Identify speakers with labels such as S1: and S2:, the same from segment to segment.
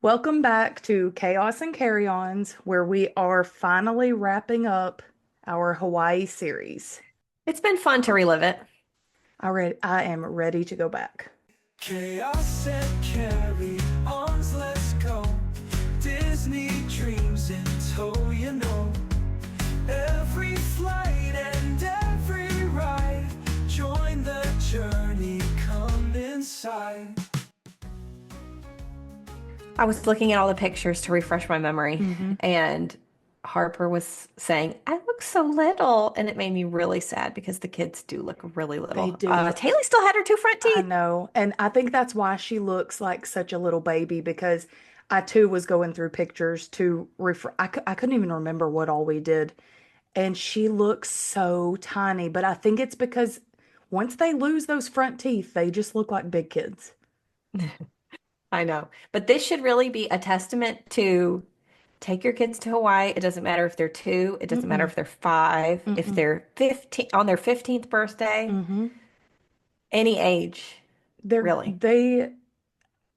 S1: Welcome back to Chaos and Carry-Ons, where we are finally wrapping up our Hawaii series.
S2: It's been fun to relive it.
S1: I am ready to go back.
S3: Chaos and carry-ons, let's go. Disney dreams in tow, you know. Every flight and every ride. Join the journey, come inside.
S2: I was looking at all the pictures to refresh my memory,
S1: Hmm.
S2: and Harper was saying, I look so little. And it made me really sad because the kids do look really
S1: They
S2: little.
S1: do.
S2: Taylor still had her two front
S1: I
S2: teeth.
S1: know. And I think that's why she looks like such a little baby because I too was going through pictures to refer. I couldn't even remember what all we did. And she looks so tiny. But I think it's because once they lose those front teeth, they just look like big kids.
S2: I know. But this should really be a testament to take your kids to Hawaii. It doesn't matter if they're two, it doesn't matter
S1: Mm-mm.
S2: if they're five, if
S1: Mm-mm.
S2: they're 15 on their 15th birthday,
S1: Mm-hmm.
S2: any age, really.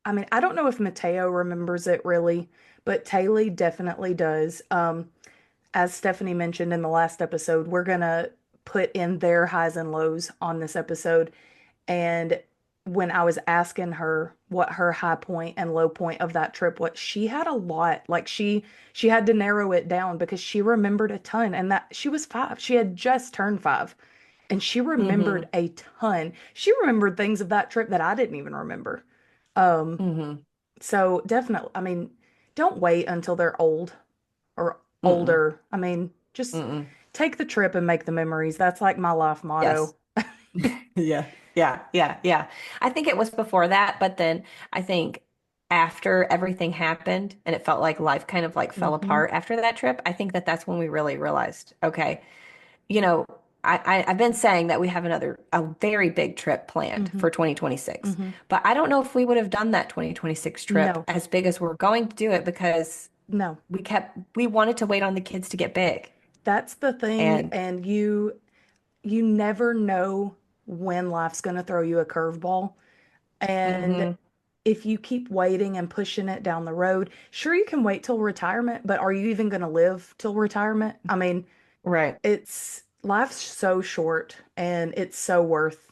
S1: I mean, I don't know if Mateo remembers it really, but Taylor definitely does. As Stephanie mentioned in the last episode, we're gonna put in their highs and lows on this episode. And when I was asking her what her high point and low point of that trip, what she had a lot. Like she had to narrow it down because she remembered a ton and that she was 5. She had just turned 5 and she remembered
S2: Hmm.
S1: a ton. She remembered things of that trip that I didn't even remember. Um,
S2: Hmm.
S1: so definitely, I mean, don't wait until they're old or
S2: Mm-mm.
S1: older. I mean, just
S2: Mm-mm.
S1: take the trip and make the memories. That's like my life motto.
S2: Yes. Yeah. Yeah. Yeah. Yeah. I think it was before that, but then I think after everything happened and it felt like life kind of like fell
S1: Hmm.
S2: apart after that trip, I think that that's when we really realized, okay, you know, I've been saying that we have a very big trip planned
S1: Hmm.
S2: for 2026,
S1: Hmm.
S2: but I don't know if we would have done that 2026 trip
S1: No,
S2: as big as we're going to do it because
S1: no.
S2: we wanted to wait on the kids to get big.
S1: That's the thing.
S2: And
S1: And you never know when life's going to throw you a curveball. And
S2: mhm,
S1: if you keep waiting and pushing it down the road, sure, you can wait till retirement, but are you even going to live till retirement? I mean,
S2: right.
S1: it's life's so short and it's so worth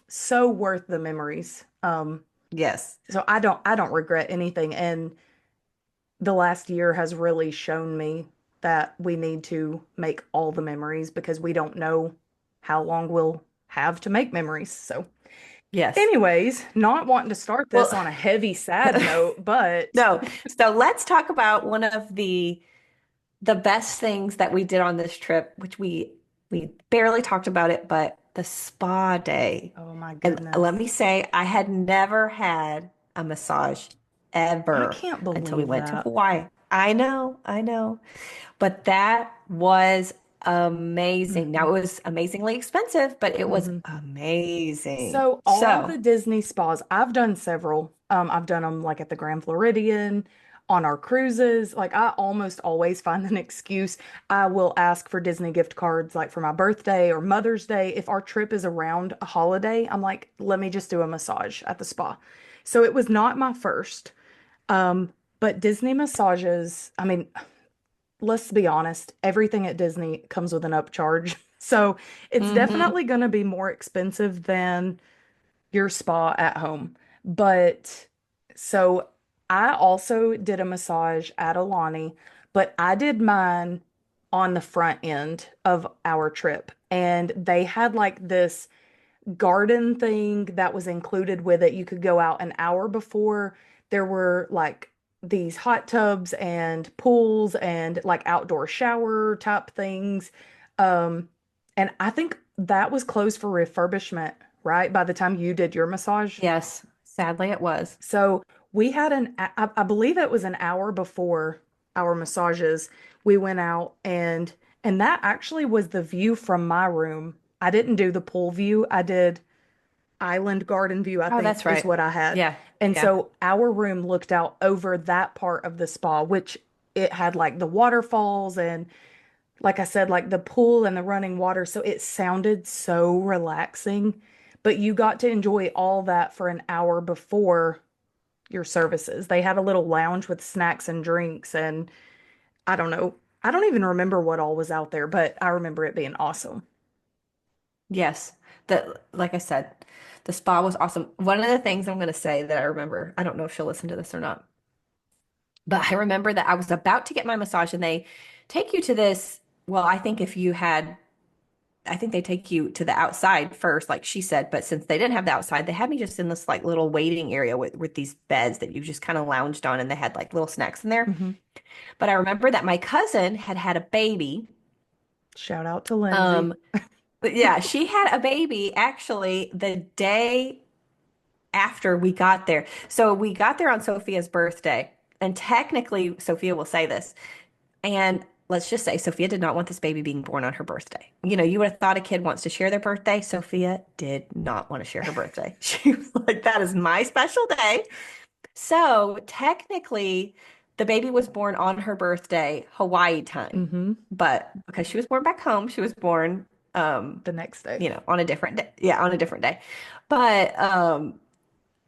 S1: the memories.
S2: Yes.
S1: So I don't regret anything. And the last year has really shown me that we need to make all the memories because we don't know how long we'll have to make memories. So,
S2: Yes.
S1: anyways, not wanting to start this
S2: Well,
S1: on a heavy, sad note, but
S2: no. So let's talk about one of the best things that we did on this trip, which we barely talked about it, but the spa day.
S1: oh my
S2: And let
S1: goodness,
S2: me say, I had never had a massage
S1: I
S2: ever
S1: can't
S2: until we
S1: believe
S2: went to
S1: that.
S2: Hawaii. I know. But that was amazing. Now
S1: Hmm.
S2: it was amazingly expensive, but it was
S1: Hmm.
S2: amazing.
S1: So all
S2: So,
S1: the Disney spas, I've done several. I've done them like at the Grand Floridian, on our cruises. Like I almost always find an excuse. I will ask for Disney gift cards like for my birthday or Mother's Day. If our trip is around a holiday, I'm like, let me just do a massage at the spa. So it was not my first. Um, but Disney massages, I mean, let's be honest, everything at Disney comes with an upcharge. So it's
S2: hmm.
S1: definitely going to be more expensive than your spa at home. But so I also did a massage at Alani, but I did mine on the front end of our trip. And they had like this garden thing that was included with it. You could go out an hour before. There were like these hot tubs and pools and like outdoor shower type things. Um, and I think that was closed for refurbishment, right? By the time you did your massage.
S2: Yes, sadly it was.
S1: So we had I believe it was an hour before our massages. We went out and that actually was the view from my room. I didn't do the pool view. I did island garden view, I
S2: Oh,
S1: think
S2: that's
S1: is
S2: right.
S1: what I had.
S2: Yeah.
S1: And
S2: Yeah.
S1: so our room looked out over that part of the spa, which it had like the waterfalls and like I said, like the pool and the running water. So it sounded so relaxing, but you got to enjoy all that for an hour before your services. They had a little lounge with snacks and drinks, and I don't know. I don't even remember what all was out there, but I remember it being awesome.
S2: Yes. Like I said, the spa was awesome. One of the things I'm going to say that I remember, I don't know if she'll listen to this or not, but I remember that I was about to get my massage and they take you to this. Well, I think they take you to the outside first, like she said, but since they didn't have the outside, they had me just in this like little waiting area with these beds that you just kind of lounged on and they had like little snacks in there.
S1: Hmm.
S2: But I remember that my cousin had had a baby.
S1: Shout out to Lindsay.
S2: Um, but yeah, she had a baby actually the day after we got there. So we got there on Sophia's birthday. And technically, Sophia will say this. And let's just say Sophia did not want this baby being born on her birthday. You know, you would have thought a kid wants to share their birthday. Sophia did not want to share her birthday. She was like, that is my special day. So technically, the baby was born on her birthday, Hawaii time.
S1: Hmm.
S2: But because she was born back home, she was born
S1: The next day.
S2: on a different day. Yeah, on a different day. But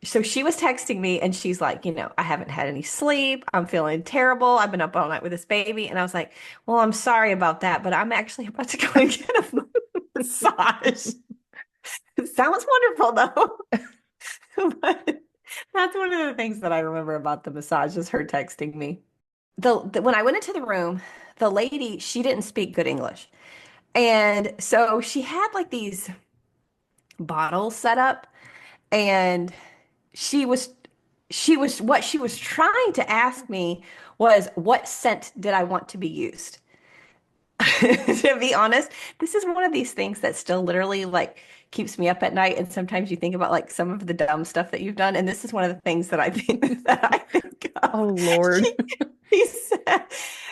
S2: so she was texting me and she's like, I haven't had any sleep. I'm feeling terrible. I've been up all night with this baby. And I was like, well, I'm sorry about that, but I'm actually about to go and get a massage. It sounds wonderful though. But that's one of the things that I remember about the massage is her texting me. When I went into the room, the lady, she didn't speak good English. And so she had like these bottles set up and she was what she was trying to ask me was what scent did I want to be used? To be honest, this is one of these things that still literally like keeps me up at night. And sometimes you think about like some of the dumb stuff that you've done. And this is one of the things that I think of.
S1: Oh Lord.
S2: She, she said,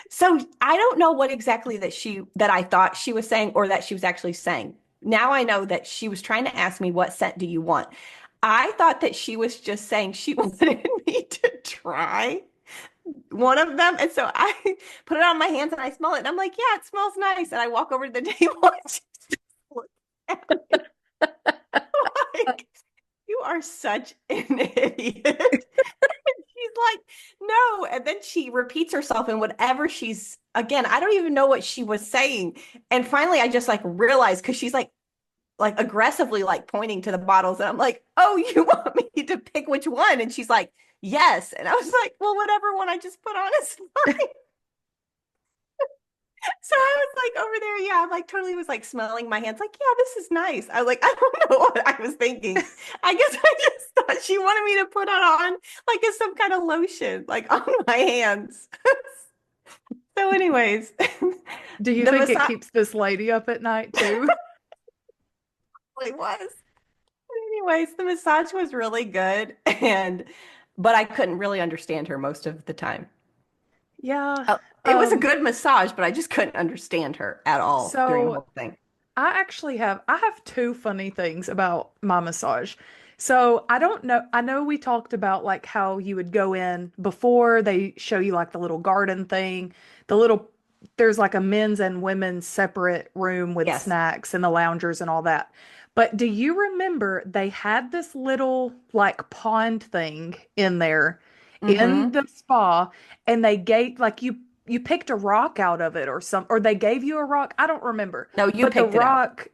S2: so I don't know what exactly that I thought she was saying or that she was actually saying. Now I know that she was trying to ask me what scent do you want? I thought that she was just saying she wanted me to try one of them. And so I put it on my hands and I smell it. And I'm like, yeah, it smells nice. And I walk over to the table and she just looks at me like, you are such an idiot. And she's like, no. And then she repeats herself in whatever again, I don't even know what she was saying. And finally, I just like realized because she's like aggressively like pointing to the bottles and I'm like, "Oh, you want me to pick which one?" And she's like, "Yes." And I was like, "Well, whatever one I just put on is fine." So I was like over there, yeah, I'm like totally was like smelling my hands like, "Yeah, this is nice." I was like, I don't know what I was thinking. I guess I just thought she wanted me to put it on like as some kind of lotion like on my hands. So anyways,
S1: Do you
S2: the
S1: think it
S2: massage
S1: keeps this lady up at night too?
S2: really was. Anyways, the massage was really good but I couldn't really understand her most of the time.
S1: Yeah.
S2: It was a
S1: Um,
S2: good massage, but I just couldn't understand her at all during the
S1: so
S2: whole thing.
S1: I have two funny things about my massage. So I don't know. I know we talked about like how you would go in before they show you like the little garden thing, the little there's like a men's and women's separate room with
S2: Yes.
S1: snacks and the loungers and all that. But do you remember they had this little like pond thing in there in
S2: Mm-hmm.
S1: the spa and they gave like you picked a rock out of it or they gave you a rock. I don't remember.
S2: No, you
S1: But the
S2: picked it out.
S1: rock,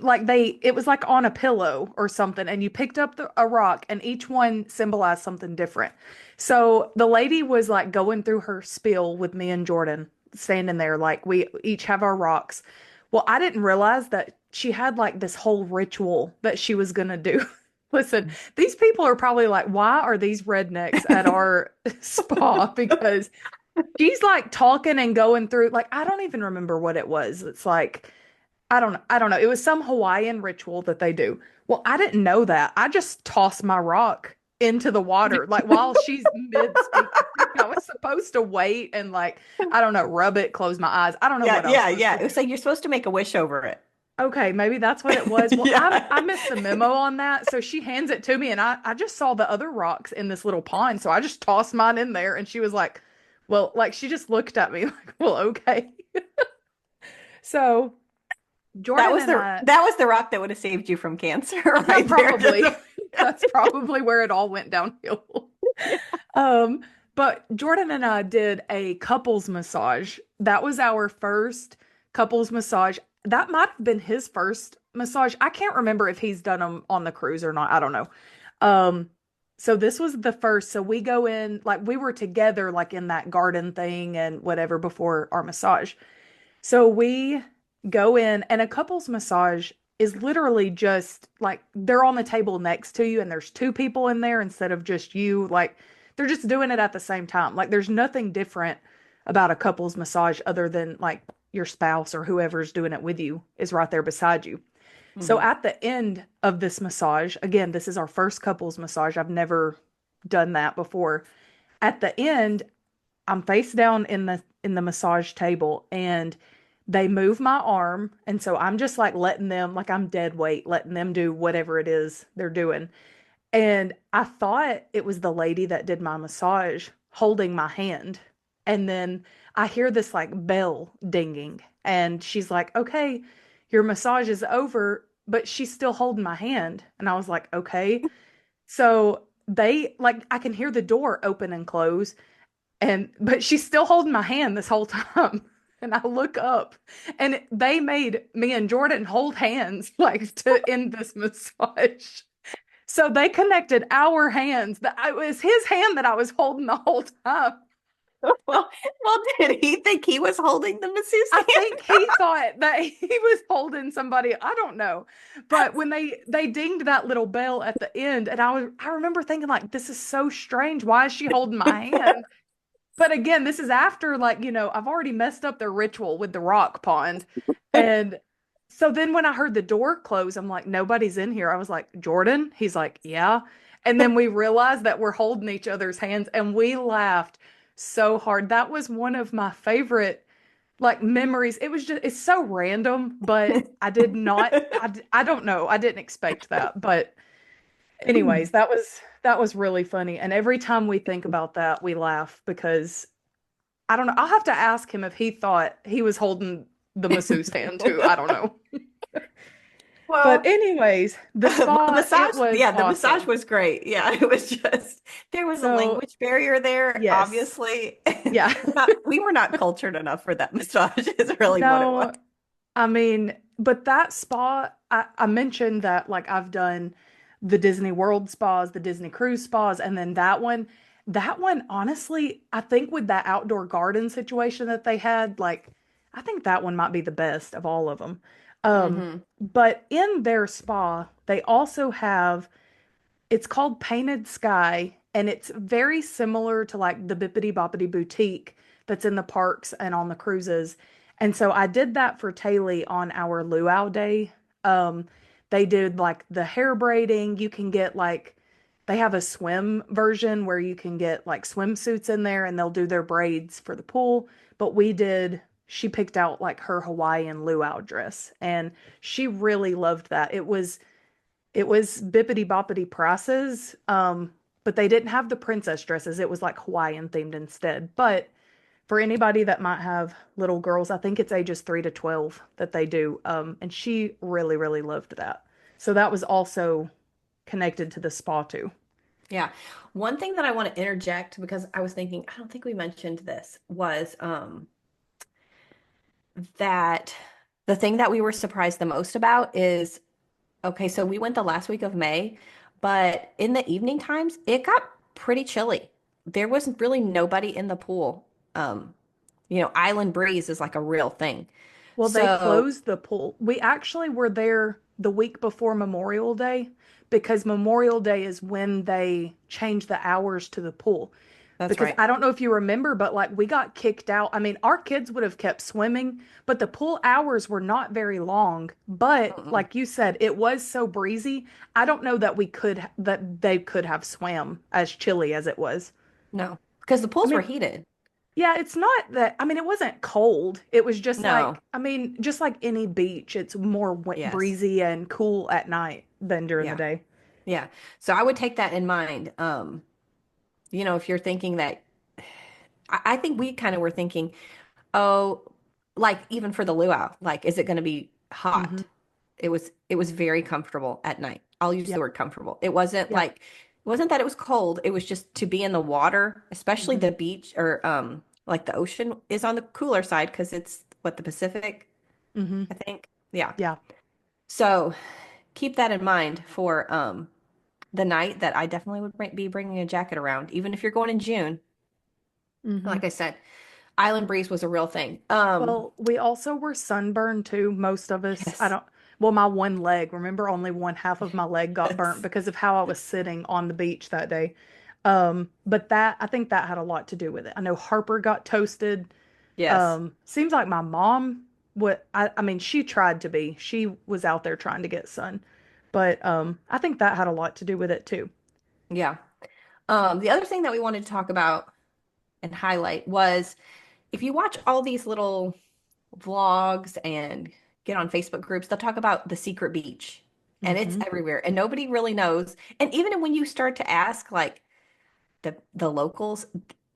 S1: like it was like on a pillow or something, and you picked up a rock, and each one symbolized something different. So the lady was like going through her spiel with me and Jordan, standing there, like we each have our rocks. Well, I didn't realize that she had like this whole ritual that she was gonna do. Listen, these people are probably like, why are these rednecks at our spa? Because she's like talking and going through, like, I don't even remember what it was. It's like, I don't know. It was some Hawaiian ritual that they do. Well, I didn't know that. I just tossed my rock into the water, like while she's mid speaking. I was supposed to wait and like, I don't know, rub it, close my eyes. I don't know
S2: Yeah,
S1: what I was
S2: yeah,
S1: supposed
S2: yeah.
S1: to
S2: It
S1: do.
S2: was like you're supposed to make a wish over it.
S1: Okay, maybe that's what it was. Well,
S2: Yeah.
S1: I missed the memo on that. So she hands it to me and I just saw the other rocks in this little pond. So I just tossed mine in there and she was like, well, like she just looked at me like, well, okay. So Jordan and I,
S2: That was the rock that would have saved you from cancer
S1: yeah,
S2: right there.
S1: probably that's probably where it all went downhill.
S2: Yeah.
S1: Um, but Jordan and I did a couples massage. That was our first couples massage. That might have been his first massage. I can't remember if he's done them on the cruise or not. I don't know. Um, so this was the first. So we go in, like we were together, like in that garden thing and whatever before our massage. So we go in, and a couples massage is literally just like they're on the table next to you, and there's two people in there instead of just you. Like they're just doing it at the same time. Like there's nothing different about a couples massage other than like your spouse or whoever's doing it with you is right there beside you. So
S2: Hmm.
S1: at the end of this massage, again, this is our first couples massage. I've never done that before. At the end, I'm face down in the massage table, and they move my arm, and so I'm just like letting them, like I'm dead weight, letting them do whatever it is they're doing. And I thought it was the lady that did my massage holding my hand. And then I hear this like bell dinging, and she's like, "Okay, your massage is over," but she's still holding my hand. And I was like, "Okay." So they like I can hear the door open and close, and but she's still holding my hand this whole time. And I look up, and they made me and Jordan hold hands like to end this massage. So they connected our hands. That it was his hand that I was holding the whole time.
S2: Well, did he think he was holding the masseuse
S1: I
S2: hand?
S1: think he thought that he was holding somebody. I don't know. But when they dinged that little bell at the end, and I remember thinking like, this is so strange. Why is she holding my hand? But again, this is after like, I've already messed up their ritual with the rock pond. And so then when I heard the door close, I'm like, nobody's in here. I was like, Jordan? He's like, yeah. And then we realized that we're holding each other's hands, and we laughed so hard. That was one of my favorite like memories. It was just, it's so random, but I did not, I don't know. I didn't expect that. But anyways, that was really funny. And every time we think about that, we laugh because I don't know. I'll have to ask him if he thought he was holding the masseuse hand too. I don't know. But
S2: Well,
S1: anyways, the
S2: the
S1: spa,
S2: massage,
S1: it was
S2: yeah, the massage
S1: awesome.
S2: was great. Yeah, it was just there was a
S1: So,
S2: language barrier there,
S1: yes.
S2: obviously.
S1: Yeah.
S2: We were not cultured enough for that massage, is really what it was.
S1: No, I mean, but that spa, I mentioned that like I've done the Disney World spas, the Disney Cruise spas, and then that one, honestly, I think with that outdoor garden situation that they had, like, I think that one might be the best of all of them.
S2: Hmm.
S1: But in their spa, they also have it's called Painted Sky, and it's very similar to like the Bippity Boppity Boutique that's in the parks and on the cruises. And so I did that for Taylor on our luau day. Um, they did like the hair braiding. You can get like they have a swim version where you can get like swimsuits in there, and they'll do their braids for the pool. But she picked out like her Hawaiian luau dress, and she really loved that. It was bippity boppity prices, but they didn't have the princess dresses. It was like Hawaiian themed instead. But for anybody that might have little girls, I think it's ages 3 to 12 that they do. And she really, really loved that. So that was also connected to the spa too.
S2: Yeah. One thing that I want to interject because I was thinking, I don't think we mentioned this, was that the thing that we were surprised the most about is okay, so we went the last week of May, but in the evening times, it got pretty chilly. There was really nobody in the pool. Um, island breeze is like a real thing.
S1: Well, they
S2: So
S1: closed the pool. We actually were there the week before Memorial Day because Memorial Day is when they change the hours to the pool.
S2: that's
S1: Because
S2: right.
S1: I don't know if you remember, but like we got kicked out. I mean, our kids would have kept swimming, but the pool hours were not very long. But
S2: Mm-mm.
S1: like you said, it was so breezy. I don't know that that they could have swam as chilly as it was.
S2: No, because the
S1: I
S2: pools were
S1: mean,
S2: heated.
S1: yeah, it's not that, I mean, it wasn't cold. It was just
S2: No.
S1: like, I mean, just like any beach, it's more
S2: Yes.
S1: breezy and cool at night than during the
S2: Yeah.
S1: day.
S2: Yeah. So I would take that in mind. If you're thinking that, I think we kind of were thinking, oh, like even for the luau, like, is it going to be
S1: Hmm.
S2: hot? It was very comfortable at night. I'll use
S1: Yeah.
S2: the word comfortable. It wasn't
S1: Yeah.
S2: like wasn't that it was cold. It was just to be in the water, especially
S1: Hmm.
S2: the beach or like the ocean is on the cooler side because it's what the Pacific,
S1: Hmm.
S2: I think. Yeah.
S1: Yeah.
S2: So keep that in mind for the night that I definitely would be bringing a jacket around, even if you're going in June.
S1: Hmm.
S2: Like I said, island breeze was a real thing.
S1: Well, we also were sunburned too, most of us. I
S2: Yes.
S1: don't, well, my one leg, remember only one half of my leg got burnt
S2: Yes.
S1: because of how I was sitting on the beach that day. But that, I think that had a lot to do with it. I know Harper got toasted.
S2: Yes.
S1: Seems like my mom what I mean, she tried to be. She was out there trying to get sun. But I think that had a lot to do with it too.
S2: Yeah. The other thing that we wanted to talk about and highlight was if you watch all these little vlogs and get on Facebook groups, they'll talk about the secret beach and it's
S1: Hmm.
S2: everywhere and nobody really knows. And even when you start to ask like the locals,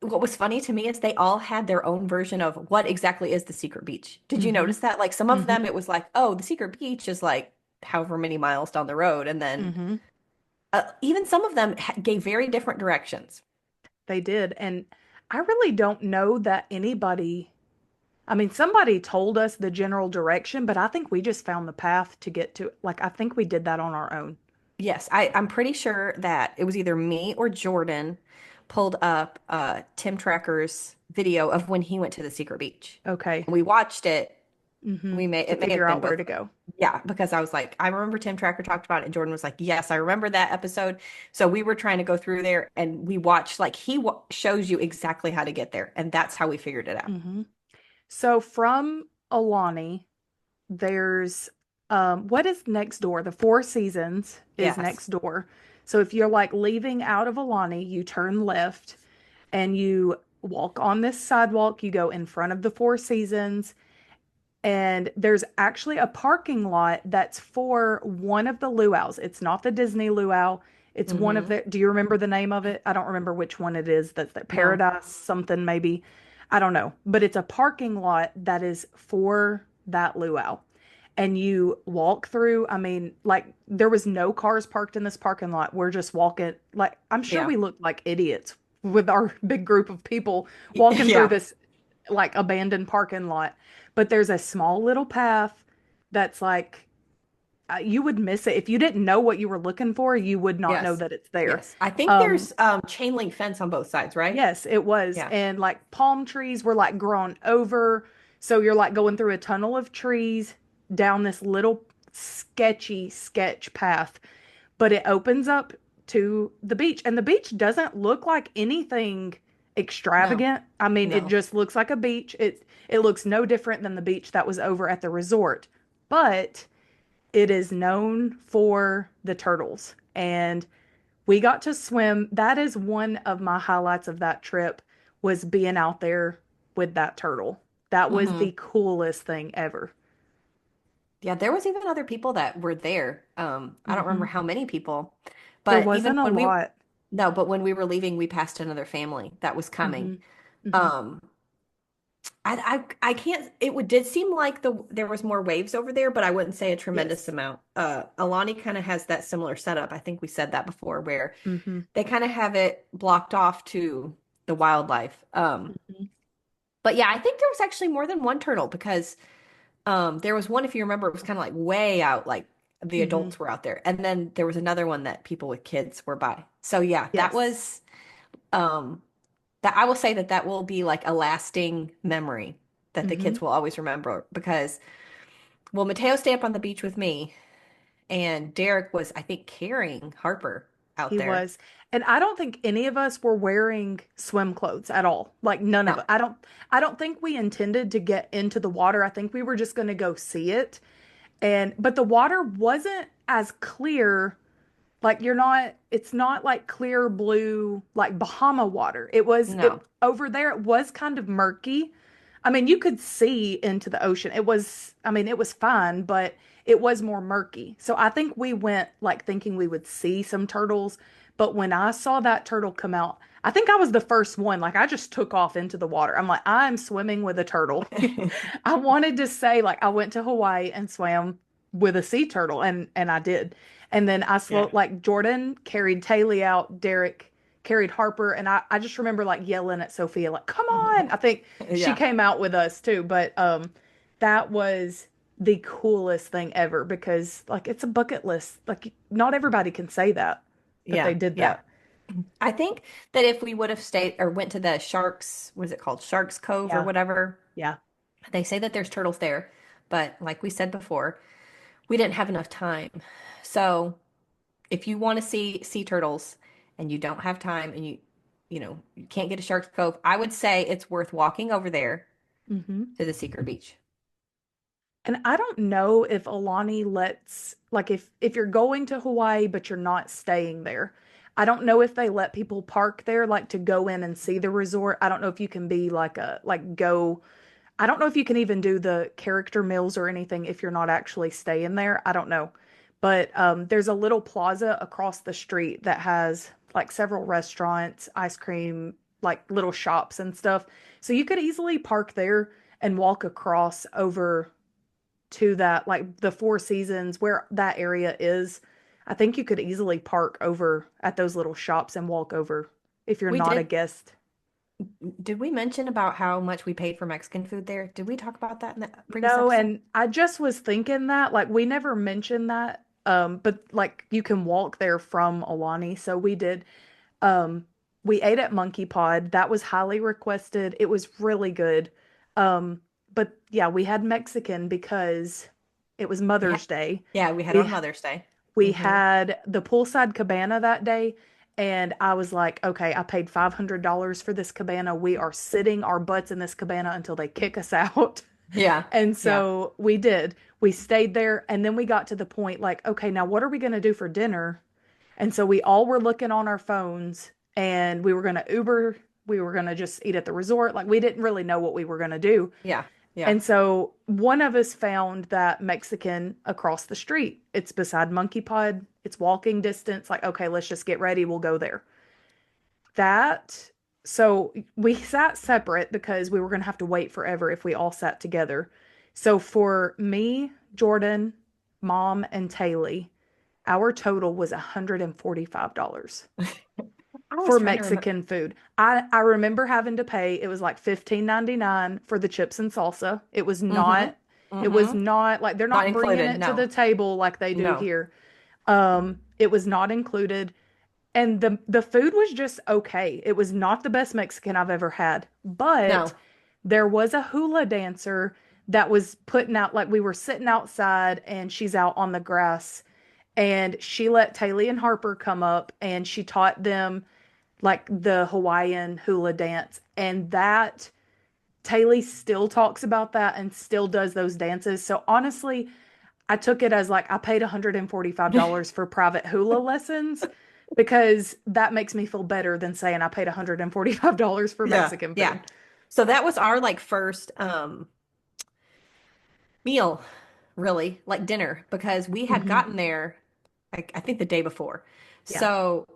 S2: what was funny to me is they all had their own version of what exactly is the secret beach. Did you
S1: Hmm.
S2: notice that? Like some of them,
S1: Hmm.
S2: it was like, oh, the secret beach is like however many miles down the road. And then
S1: Hmm.
S2: even some of them gave very different directions.
S1: They did. And I really don't know that anybody, I mean, somebody told us the general direction, but I think we just found the path to get to, like, I think we did that on our own.
S2: Yes, I'm pretty sure that it was either me or Jordan pulled up Tim Tracker's video of when he went to the secret beach.
S1: Okay.
S2: And we watched it.
S1: Hmm.
S2: We may
S1: To
S2: it may
S1: figure
S2: have been
S1: out where
S2: both.
S1: to go.
S2: Yeah, because I was like, I remember Tim Tracker talked about it, and Jordan was like, yes, I remember that episode. So we were trying to go through there, and we watched like he w shows you exactly how to get there, and that's how we figured it out.
S1: Hmm. So from Alani, there's what is next door? The Four Seasons is
S2: Yes.
S1: next door. So if you're like leaving out of Alani, you turn left and you walk on this sidewalk, you go in front of the Four Seasons, and there's actually a parking lot that's for one of the luau's. It's not the Disney luau. It's one of
S2: Mm-hmm.
S1: the, do you remember the name of it? I don't remember which one it is. That's the
S2: No.
S1: Paradise something maybe. I don't know. But it's a parking lot that is for that luau. And you walk through, I mean, like there was no cars parked in this parking lot. We're just walking, like I'm sure
S2: Yeah.
S1: we looked like idiots with our big group of people walking through
S2: Yeah.
S1: this like abandoned parking lot, but there's a small little path that's like you would miss it if you didn't know what you were looking for. You would not know
S2: Yes.
S1: that it's there.
S2: Yes. I think
S1: Um,
S2: there's chain link fence on both sides, right?
S1: yes, it was,
S2: Yeah.
S1: and like palm trees were like grown over, so you're like going through a tunnel of trees down this little sketchy sketch path, but it opens up to the beach, and the beach doesn't look like anything
S2: No.
S1: extravagant. I mean, it
S2: No.
S1: just looks like a beach. It looks no different than the beach that was over at the resort, but it is known for the turtles. And we got to swim. That is one of my highlights of that trip was being out there with that turtle. That was
S2: Hmm.
S1: the coolest thing ever.
S2: Yeah, there was even other people that were there. I don't remember
S1: Hmm.
S2: how many people,
S1: There
S2: but even
S1: wasn't a
S2: when we
S1: lot.
S2: no, but when we were leaving, we passed another family that was coming.
S1: Hmm. Hmm.
S2: Um, I can't. It would did seem like there was more waves over there, but I wouldn't say a tremendous
S1: Yes.
S2: amount. Alani kind of has that similar setup. I think we said that before, where
S1: Hmm.
S2: they kind of have it blocked off to the wildlife.
S1: Hmm.
S2: But yeah, I think there was actually more than one turtle because there was one, if you remember, it was kind of like way out, like the
S1: Hmm.
S2: adults were out there. And then there was another one that people with kids were by. So yeah, that
S1: Yes.
S2: was um that I will say that that will be like a lasting memory that the
S1: Hmm.
S2: kids will always remember because well, Mateo stayed up on the beach with me and Derek was, I think, carrying Harper out
S1: He
S2: there.
S1: was. And I don't think any of us were wearing swim clothes at all. Like none of
S2: No,
S1: it. I don't think we intended to get into the water. I think we were just going to go see it. And but the water wasn't as clear. Like you're not, it's not like clear blue like Bahama water. It
S2: no.
S1: over there it was kind of murky. I mean, you could see into the ocean. I mean, it was fine, but it was more murky. So I think we went like thinking we would see some turtles, but when I saw that turtle come out, I think I was the first one. Like I just took off into the water. I'm like, I'm swimming with a turtle. I wanted to say like I went to Hawaii and swam with a sea turtle, and I did. And then I
S2: Yeah.
S1: slow like Jordan carried Taylor out, Derek carried Harper, and I just remember like yelling at Sophia like, "Come on!" I think she
S2: Yeah.
S1: came out with us too, but that was the coolest thing ever because like it's a bucket list. Like not everybody can say that they
S2: Yeah.
S1: did
S2: Yeah.
S1: that.
S2: I think that if we would have stayed or went to the Sharks, what is it called? Sharks Cove or
S1: Yeah.
S2: whatever.
S1: Yeah.
S2: They say that there's turtles there, but like we said before, we didn't have enough time. So if you want to see sea turtles and you don't have time and you can't get to Sharks Cove, I would say it's worth walking over there
S1: hmm
S2: to the Secret Beach.
S1: And I don't know if Alani lets like if you're going to Hawaii but you're not staying there. I don't know if they let people park there like to go in and see the resort. I don't know if you can be like a like go. I don't know if you can even do the character meals or anything if you're not actually staying there. I don't know. But there's a little plaza across the street that has like several restaurants, ice cream, like little shops and stuff. So you could easily park there and walk across over to that, like the Four Seasons where that area is. I think you could easily park over at those little shops and walk over if you're
S2: We
S1: not a
S2: did.
S1: guest.
S2: Did we mention about how much we paid for Mexican food there? Did we talk about that in the previous
S1: No,
S2: episode?
S1: and I just was thinking that, like, we never mentioned that. But like you can walk there from Alani. So we did. Um, we ate at Monkey Pod. That was highly requested. It was really good. But yeah, we had Mexican because it was
S2: Yeah.
S1: Mother's Day.
S2: Yeah, we had
S1: We
S2: on Mother's Day.
S1: we
S2: Hmm.
S1: had the poolside cabana that day, and I was like, okay, I paid $500 for this cabana. We are sitting our butts in this cabana until they kick us out.
S2: Yeah.
S1: And
S2: Yeah.
S1: so we did. We stayed there, and then we got to the point like, okay, now what are we going to do for dinner? And so we all were looking on our phones, and we were going to Uber. We were going to just eat at the resort. Like we didn't really know what we were going to do.
S2: Yeah. Yeah.
S1: And so one of us found that Mexican across the street. It's beside Monkey Pod. It's walking distance. Like, okay, let's just get ready. We'll go there. That, so we sat separate because we were going to have to wait forever if we all sat together. So for me, Jordan, Mom, and Taylor, our total was $145
S2: I was
S1: for
S2: trying to remember.
S1: Mexican food. I remember having to pay, it was like 15.99 for the chips and salsa.
S2: Hmm.
S1: It was
S2: Hmm.
S1: not like they're
S2: Not
S1: not bringing
S2: included.
S1: it to
S2: No.
S1: the table like they do
S2: No.
S1: here. It was not included. And the food was just okay. It was not the best Mexican I've ever had, but
S2: No.
S1: there was a hula dancer that was putting out like we were sitting outside and she's out on the grass and she let Taylor and Harper come up and she taught them like the Hawaiian hula dance. And that Taylor still talks about that and still does those dances. So honestly, I took it as like I paid $145 for private hula lessons because that makes me feel better than saying I paid $145 for
S2: Yeah.
S1: Mexican
S2: Yeah.
S1: food.
S2: So that was our like first meal, really, like dinner, because we had
S1: hmm
S2: gotten there like I think the day before.
S1: Yeah.
S2: So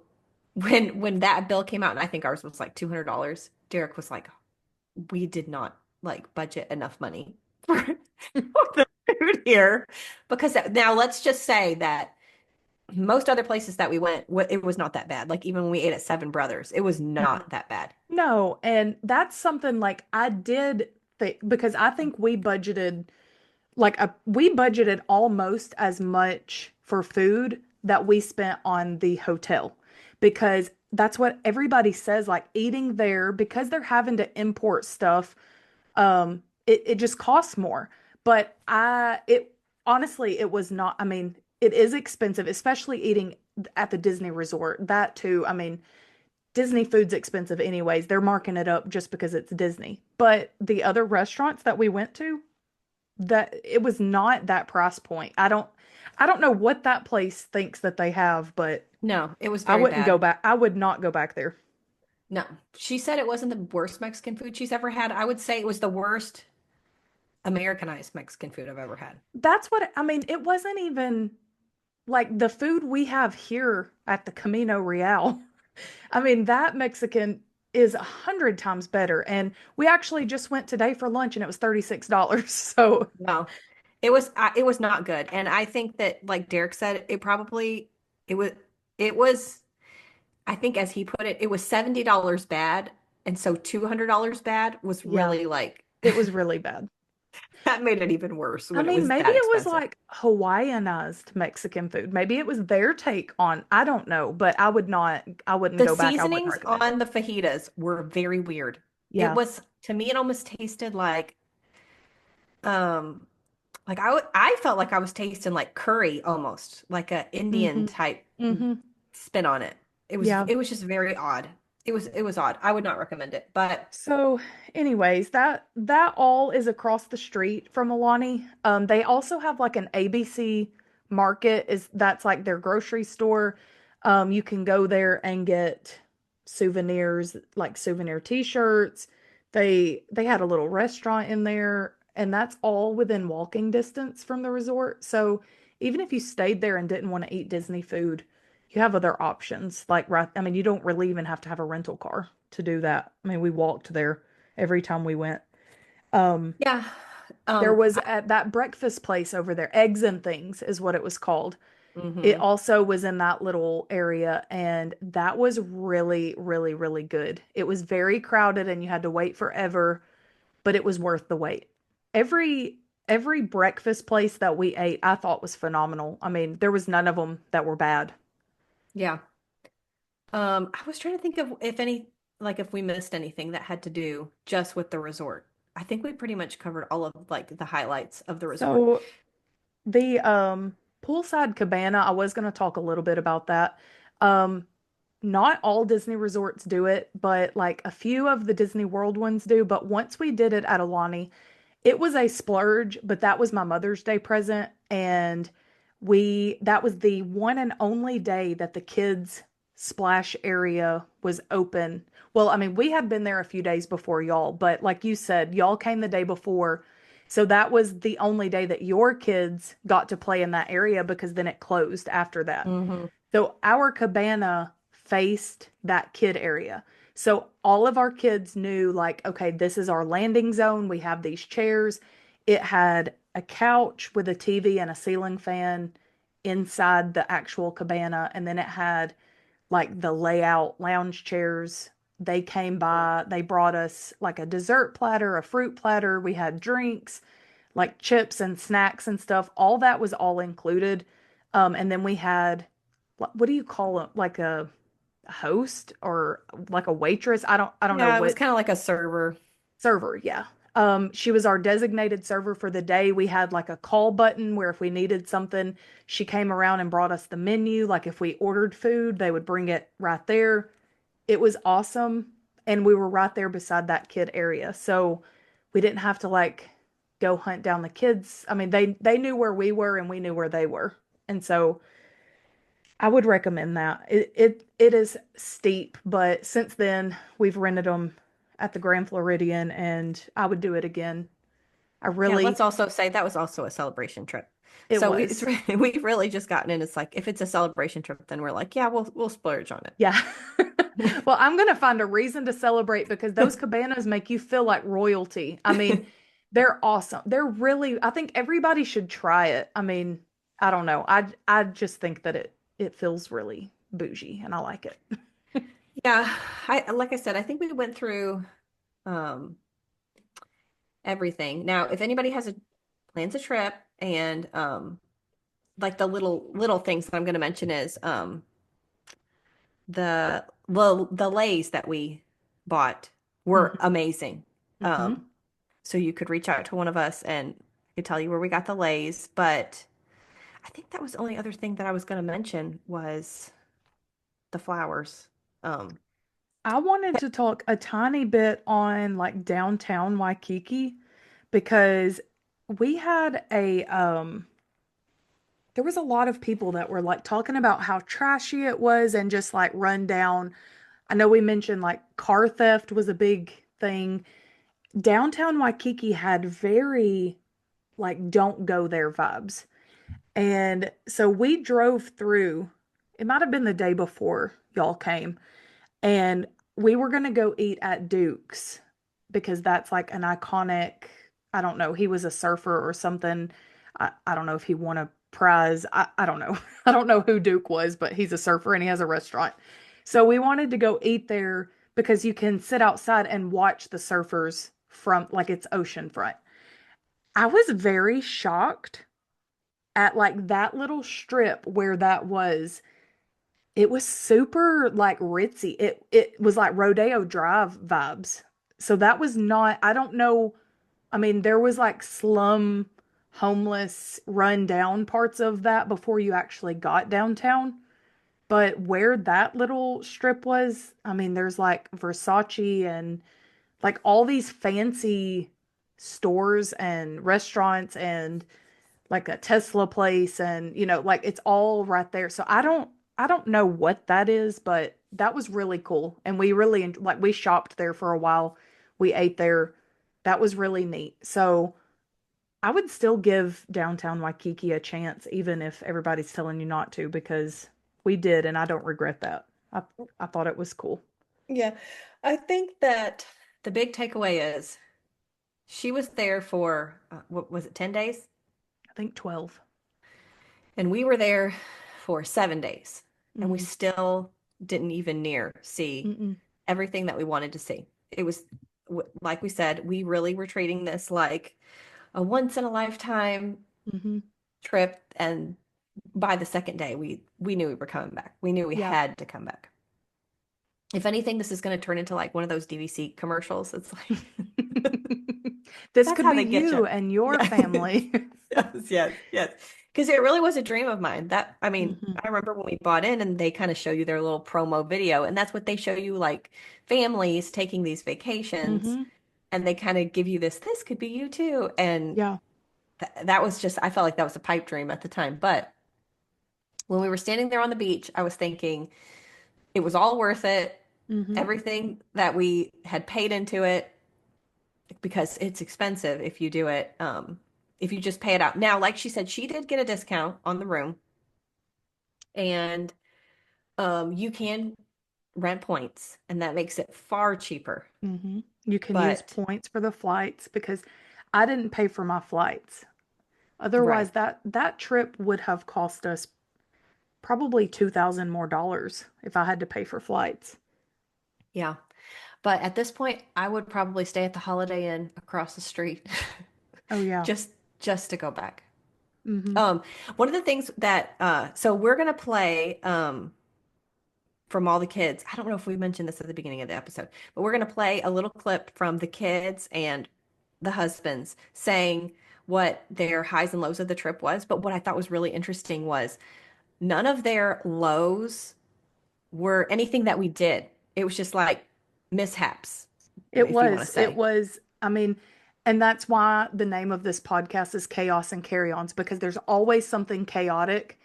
S2: when that bill came out, and I think ours was like $200, Derek was like, we did not like budget enough money for the food here. Because now let's just say that most other places that we went, it was not that bad. Like even when we ate at Seven Brothers, it was
S1: Mhm.
S2: not that bad.
S1: No, and that's something like I did think because I think we budgeted almost as much for food that we spent on the hotel because that's what everybody says like eating there because they're having to import stuff it just costs more but I it honestly it was not I mean it is expensive especially eating at the Disney resort that too I mean Disney food's expensive anyways they're marking it up just because it's Disney but the other restaurants that we went to that it was not that price point. I don't know what that place thinks that they have, but
S2: No, it was
S1: I
S2: very
S1: wouldn't go
S2: bad.
S1: back. I would not go back there.
S2: No, she said it wasn't the worst Mexican food she's ever had. I would say it was the worst Americanized Mexican food I've ever had.
S1: That's what I mean. It wasn't even like the food we have here at the Camino Real. I mean, that Mexican is 100 times better. And we actually just went today for lunch and it was $36. So
S2: No. it was not good. And I think that like Derek said, it was it was I think as he put it, it was $70 bad. And so $200 bad was
S1: Yeah,
S2: really like
S1: it was really bad.
S2: that made it even worse
S1: I
S2: when it
S1: mean,
S2: was
S1: maybe
S2: that
S1: it was
S2: expensive.
S1: like Hawaiianized Mexican food. Maybe it was their take on, I don't know, but I wouldn't
S2: The
S1: go back. I wouldn't
S2: seasonings
S1: recommend it.
S2: on the fajitas were very weird. It
S1: Yeah.
S2: was to me it almost tasted um I felt like I was tasting like curry almost, like a Indian
S1: Hmm.
S2: type
S1: Hmm.
S2: spin on it.
S1: Yeah.
S2: It was just very odd. It was odd. I would not recommend it. But
S1: So, anyways, that all is across the street from Alani. They also have like an ABC Market is that's like their grocery store. You can go there and get souvenirs, like souvenir t-shirts. They had a little restaurant in there, and that's all within walking distance from the resort. So, even if you stayed there and didn't want to eat Disney food, you have other options. Like right, I mean, you don't really even have to have a rental car to do that. I mean, we walked there every time we went. Um,
S2: yeah,
S1: there
S2: um,
S1: was at that breakfast place over there, Eggs and Things is what it was called. It
S2: mhm.
S1: also was in that little area, and that was really, really, really good. It was very crowded and you had to wait forever, but it was worth the wait. Every every breakfast place that we ate, I thought was phenomenal. I mean, there was none of them that were bad.
S2: Yeah. I was trying to think of if any, like if we missed anything that had to do just with the resort. I think we pretty much covered all of like the highlights of the resort.
S1: So the poolside cabana, I was going to talk a little bit about that. Um Not all Disney resorts do it, but like a few of the Disney World ones do. But once we did it at Alani, it was a splurge, but that was my Mother's Day present. And that was the one and only day that the kids' splash area was open. Well, I mean, we had been there a few days before y'all, but like you said, y'all came the day before. So that was the only day that your kids got to play in that area because then it closed after that.
S2: Hmm.
S1: So our cabana faced that kid area. So all of our kids knew, like, okay, this is our landing zone. We have these chairs. It had a couch with a TV and a ceiling fan inside the actual cabana. And then it had like the layout lounge chairs. They came by, they brought us like a dessert platter, a fruit platter. We had drinks, like chips and snacks and stuff. All that was all included. And then we had, what do you call it? Like a host or like a waitress? I don't know
S2: Yeah, it was
S1: what
S2: kind of like a server.
S1: server. Yeah. She was our designated server for the day. We had like a call button where if we needed something, she came around and brought us the menu. Like if we ordered food, they would bring it right there. It was awesome. And we were right there beside that kid area. So we didn't have to like go hunt down the kids. I mean, they knew where we were and we knew where they were. And so I would recommend that. It is steep, but since then we've rented them at the Grand Floridian and I would do it again. I
S2: Yeah,
S1: really
S2: let's also say that was also a celebration trip.
S1: It was.
S2: We've really just gotten in. It's like if it's a celebration trip, then we're like, yeah, we'll splurge on
S1: Yeah. Well, I'm gonna find a reason to celebrate because those cabanas make you feel like royalty. I mean, they're awesome. They're really, I think everybody should try it. I mean, I don't know. I just think that it feels really bougie and I like it.
S2: Yeah, I like I said, I think we went through um everything. Now, if anybody has a plans a trip and like the little things that I'm going to mention is the Lays that we bought were
S1: Hmm.
S2: amazing.
S1: Hmm.
S2: So you could reach out to one of us and I could tell you where we got the Lays, but I think that was the only other thing that I was going to mention was the flowers. Um,
S1: I wanted to talk a tiny bit on like downtown Waikiki because we had a there was a lot of people that were like talking about how trashy it was and just like run down. I know we mentioned like car theft was a big thing. Downtown Waikiki had very like don't go there vibes. And so we drove through, it might have been the day before y'all came, and we were going to go eat at Duke's because that's like an iconic, I don't know, he was a surfer or something. I don't know if he won a prize. I don't know. I don't know who Duke was, but he's a surfer and he has a restaurant. So we wanted to go eat there because you can sit outside and watch the surfers from like it's ocean front. I was very shocked at like that little strip where that was. It was super like ritzy. It was like Rodeo Drive vibes. So that was not, I don't know. I mean, there was like slum, homeless, run down parts of that before you actually got downtown. But where that little strip was, I mean, there's like Versace and like all these fancy stores and restaurants and like a Tesla place and like it's all right there. So I don't know what that is, but that was really cool. And we really like we shopped there for a while. We ate there. That was really neat. So I would still give downtown Waikiki a chance, even if everybody's telling you not to, because we did, and I don't regret that. I thought it was cool.
S2: Yeah. I think that the big takeaway is she was there for, what was it, 10 days?
S1: I think 12.
S2: And we were there for 7 days. And we
S1: Hmm.
S2: still didn't even near see
S1: Mm-mm.
S2: everything that we wanted to see. It was, like we said, we really were treating this like a once in a lifetime
S1: Hmm.
S2: trip. And by the second day, we knew we were coming back. We knew we
S1: Yeah.
S2: had to come back. If anything, this is going to turn into like one of those DVC commercials. It's like
S1: This
S2: that's
S1: could
S2: how
S1: be
S2: they get you.
S1: you and your
S2: Yeah.
S1: family.
S2: Yes, yes, yes. Because it really was a dream of mine. That, I mean,
S1: Hmm.
S2: I remember when we bought in and they kind of show you their little promo video, and that's what they show you, like families taking these vacations,
S1: Hmm.
S2: and they kind of give you this could be you too. And
S1: Yeah.
S2: that was just, I felt like that was a pipe dream at the time. But when we were standing there on the beach, I was thinking it was all worth it.
S1: Hmm.
S2: Everything that we had paid into it, because it's expensive if you do it, if you just pay it out. Now, like she said, she did get a discount on the room, and you can rent points, and that makes it far cheaper.
S1: You can use
S2: But
S1: points for the flights because I didn't pay for my flights.
S2: right,
S1: Otherwise, that trip would have cost us probably 2,000 more dollars if I had to pay for flights.
S2: yeah. But at this point, I would probably stay at the Holiday Inn across the street
S1: Oh yeah.
S2: just just to go back.
S1: Hmm.
S2: Um, One of the things that so we're gonna play from all the kids. I don't know if we mentioned this at the beginning of the episode, but we're going to play a little clip from the kids and the husbands saying what their highs and lows of the trip was. But what I thought was really interesting was none of their lows were anything that we did. It was just like mishaps,
S1: It
S2: if you want to
S1: was. It
S2: say.
S1: was. I mean, and that's why the name of this podcast is Chaos and Carry-Ons because there's always something chaotic.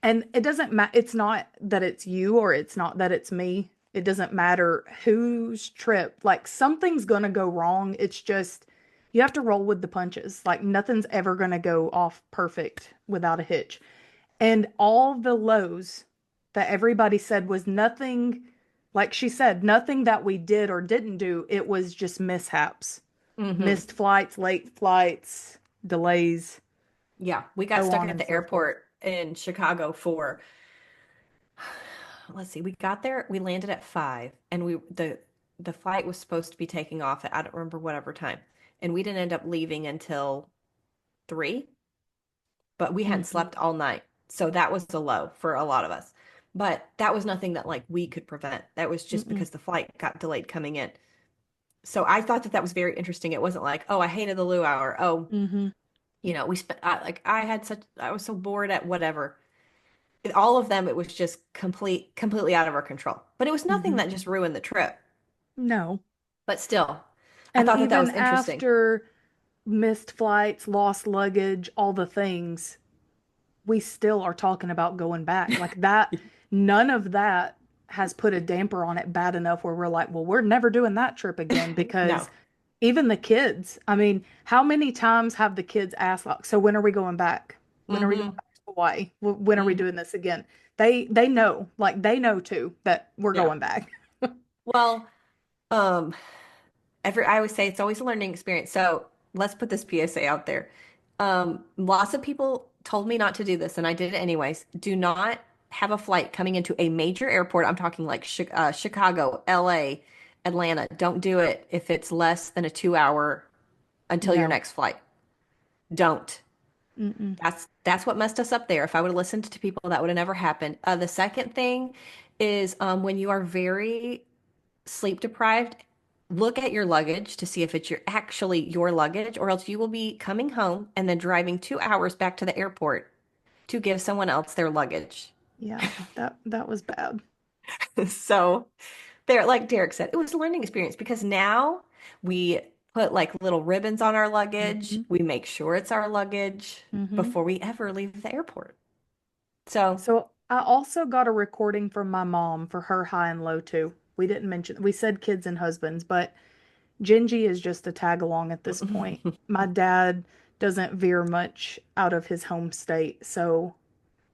S1: And it doesn't matter. It's not that it's you or it's not that it's me. It doesn't matter whose trip. Like something's going to go wrong. It's just you have to roll with the punches. Like nothing's ever going to go off perfect without a hitch. And all the lows that everybody said was nothing, like she said, nothing that we did or didn't do. It was just mishaps,
S2: Hmm.
S1: missed flights, late flights, delays,
S2: Yeah, we got
S1: so
S2: stuck
S1: on
S2: at
S1: and
S2: the
S1: so forth.
S2: airport in Chicago for, let's see, we got there, we landed at 5, and the flight was supposed to be taking off at, I don't remember whatever time. And we didn't end up leaving until 3, but we hadn't
S1: Hmm.
S2: slept all night. So that was a low for a lot of us. But that was nothing that like we could prevent. That was just
S1: Mm-mm.
S2: because the flight got delayed coming in. So I thought that that was very interesting. It wasn't like, oh, I hated the luau, or oh,
S1: Hmm.
S2: we spent like I was so bored at whatever. All of them, it was just completely out of our control. But it was nothing
S1: Hmm.
S2: that just ruined the trip.
S1: No.
S2: But still, I
S1: And
S2: thought that that
S1: even
S2: was interesting.
S1: after missed flights, lost luggage, all the things, we still are talking about going back. Like that, none of that has put a damper on it bad enough where we're like, well, we're never doing that trip again
S2: No.
S1: because even the kids, I mean, how many times have the kids asked, like, so when are we going back? When are we going
S2: Hmm.
S1: back to Hawaii? When are we
S2: Hmm.
S1: doing this again? They know, like they know too that we're
S2: Yeah.
S1: going back.
S2: Well, um, I always say it's always a learning experience. So let's put this PSA out there. Lots of people told me not to do this, and I did it anyways. Do not have a flight coming into a major airport. I'm talking like Chicago, LA, Atlanta. Don't do it if it's less than a 2 hour until your
S1: No.
S2: next flight. Don't.
S1: Mm-mm.
S2: That's what messed us up there. If I would have listened to people, that would have never happened. The second thing is when you are very sleep deprived, look at your luggage to see if it's actually your luggage, or else you will be coming home and then driving 2 hours back to the airport to give someone else their luggage.
S1: Yeah, that was bad.
S2: So there, like Derek said, it was a learning experience because now we put like little ribbons on our luggage.
S1: Hmm.
S2: We make sure it's our luggage
S1: Hmm.
S2: before we ever leave the airport. So
S1: So I also got a recording from my mom for her high and low too. We didn't mention, we said kids and husbands, but Gingy is just a tag along at this point. My dad doesn't veer much out of his home state, so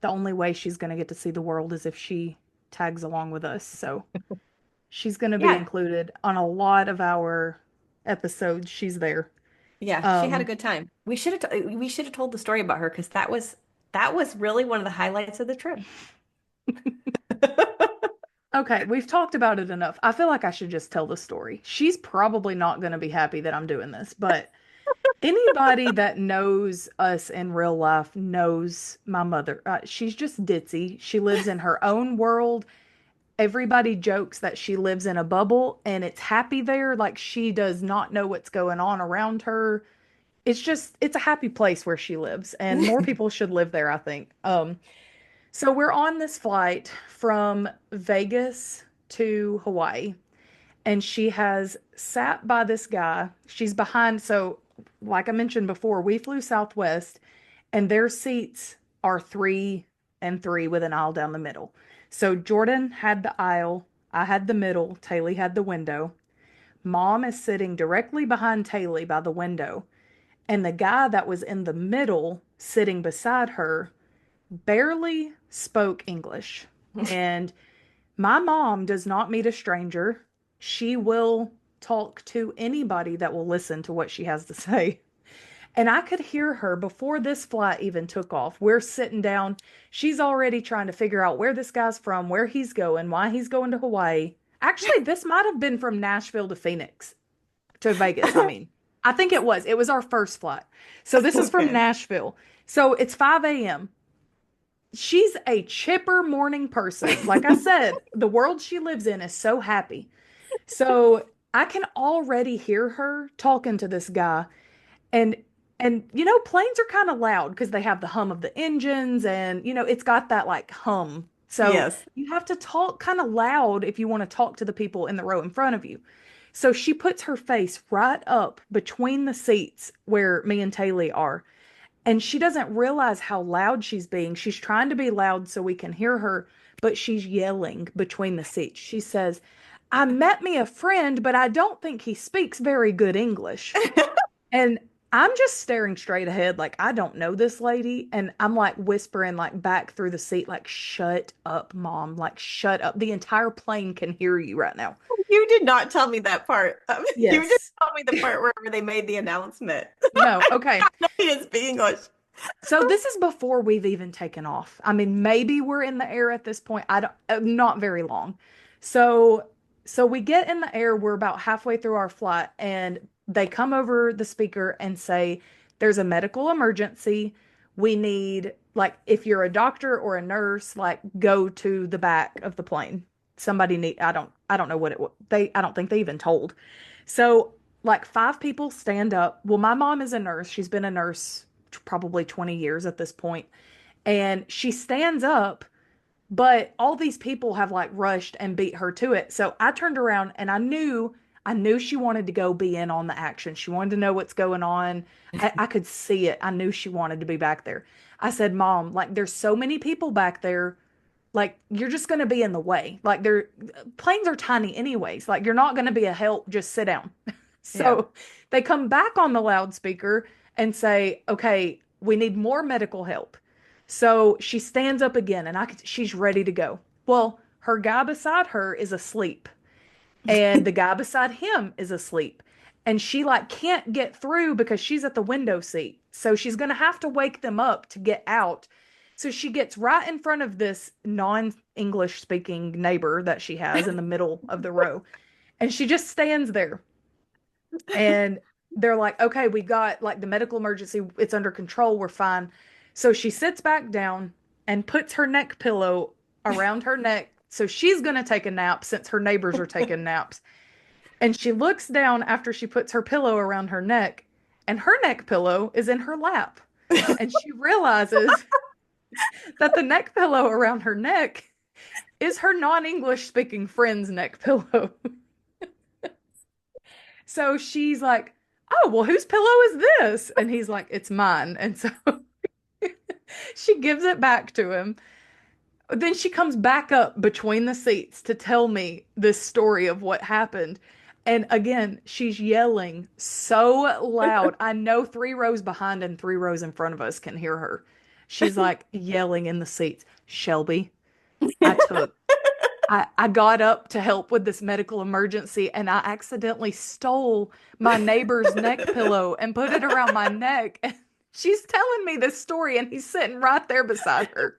S1: the only way she's going to get to see the world is if she tags along with us. So she's going to be
S2: yeah,
S1: included on a lot of our episodes. She's there.
S2: yeah, she had a
S1: Um,
S2: good time. We should have told the story about her because that was really one of the highlights of the trip.
S1: okay, we've talked about it enough. I feel like I should just tell the story. She's probably not going to be happy that I'm doing this, but anybody that knows us in real life knows my mother. She's just ditzy. She lives in her own world. Everybody jokes that she lives in a bubble and it's happy there. Like she does not know what's going on around her. It's a happy place where she lives, and more people should live there, I think. So we're on this flight from Vegas to Hawaii, and she has sat by this guy. She's behind, so like I mentioned before, we flew Southwest, and their seats are three and three with an aisle down the middle. So Jordan had the aisle, I had the middle, Taylor had the window. Mom is sitting directly behind Taylor by the window, and the guy that was in the middle, sitting beside her, barely spoke English. And my mom does not meet a stranger. She will talk to anybody that will listen to what she has to say. And I could hear her before this flight even took off. We're sitting down. She's already trying to figure out where this guy's from, where he's going, why he's going to Hawaii. Actually, this might have been from Nashville to Phoenix, to Vegas, I mean. I think it was. It was our first flight. So this is from
S2: Okay.
S1: Nashville. So it's 5 a.m. She's a chipper morning person. Like I said, the world she lives in is so happy. So I can already hear her talking to this guy. And planes are kind of loud because they have the hum of the engines and it's got that like hum. So
S2: Yes.
S1: you have to talk kind of loud if you want to talk to the people in the row in front of you. So she puts her face right up between the seats where me and Taylor are. And she doesn't realize how loud she's being. She's trying to be loud so we can hear her, but she's yelling between the seats. She says, I met me a friend, but I don't think he speaks very good English. And I'm just staring straight ahead, like, I don't know this lady. And I'm like whispering, like, back through the seat, like, shut up, mom. Like, shut up. The entire plane can hear you right now.
S2: You did not tell me that part. You didn't
S1: Yes.
S2: tell me the part where they made the announcement.
S1: No. Okay.
S2: He didn't speak English.
S1: So this is before we've even taken off. I mean, maybe we're in the air at this point. I don't, not very long. So, so we get in the air. We're about halfway through our flight, and they come over the speaker and say, "There's a medical emergency. We need, like, if you're a doctor or a nurse, like, go to the back of the plane. Somebody need. I don't know what it. They. I don't think they even told. So, like, five people stand up. Well, my mom is a nurse. She's been a nurse probably 20 years at this point. And she stands up, but all these people have like rushed and beat her to it. So I turned around and I knew she wanted to go be in on the action. She wanted to know what's going on. I could see it. I knew she wanted to be back there. I said, Mom, like there's so many people back there. Like you're just going to be in the way. Like planes are tiny anyways. Like you're not going to be a help. Just sit down.
S2: Yeah.
S1: So they come back on the loudspeaker and say, okay, we need more medical help. So she stands up again and she's ready to go. Well, her guy beside her is asleep and the guy beside him is asleep. and she like can't get through because she's at the window seat. So she's going to have to wake them up to get out. So she gets right in front of this non-English speaking neighbor that she has in the middle of the row. And she just stands there. And they're like, okay, we got like the medical emergency. It's under control. We're fine. So she sits back down and puts her neck pillow around her neck. So she's going to take a nap since her neighbors are taking naps. And she looks down after she puts her pillow around her neck, and her neck pillow is in her lap. And she realizes that the neck pillow around her neck is her non-English speaking friend's neck pillow. So she's like, oh, well, whose pillow is this? And he's like, it's mine. And so she gives it back to him. Then she comes back up between the seats to tell me this story of what happened. And again, she's yelling so loud. I know 3 rows behind and 3 rows in front of us can hear her. She's like yelling in the seats, Shelby, I took I got up to help with this medical emergency and I accidentally stole my neighbor's neck pillow and put it around my neck. And she's telling me this story and he's sitting right there beside her.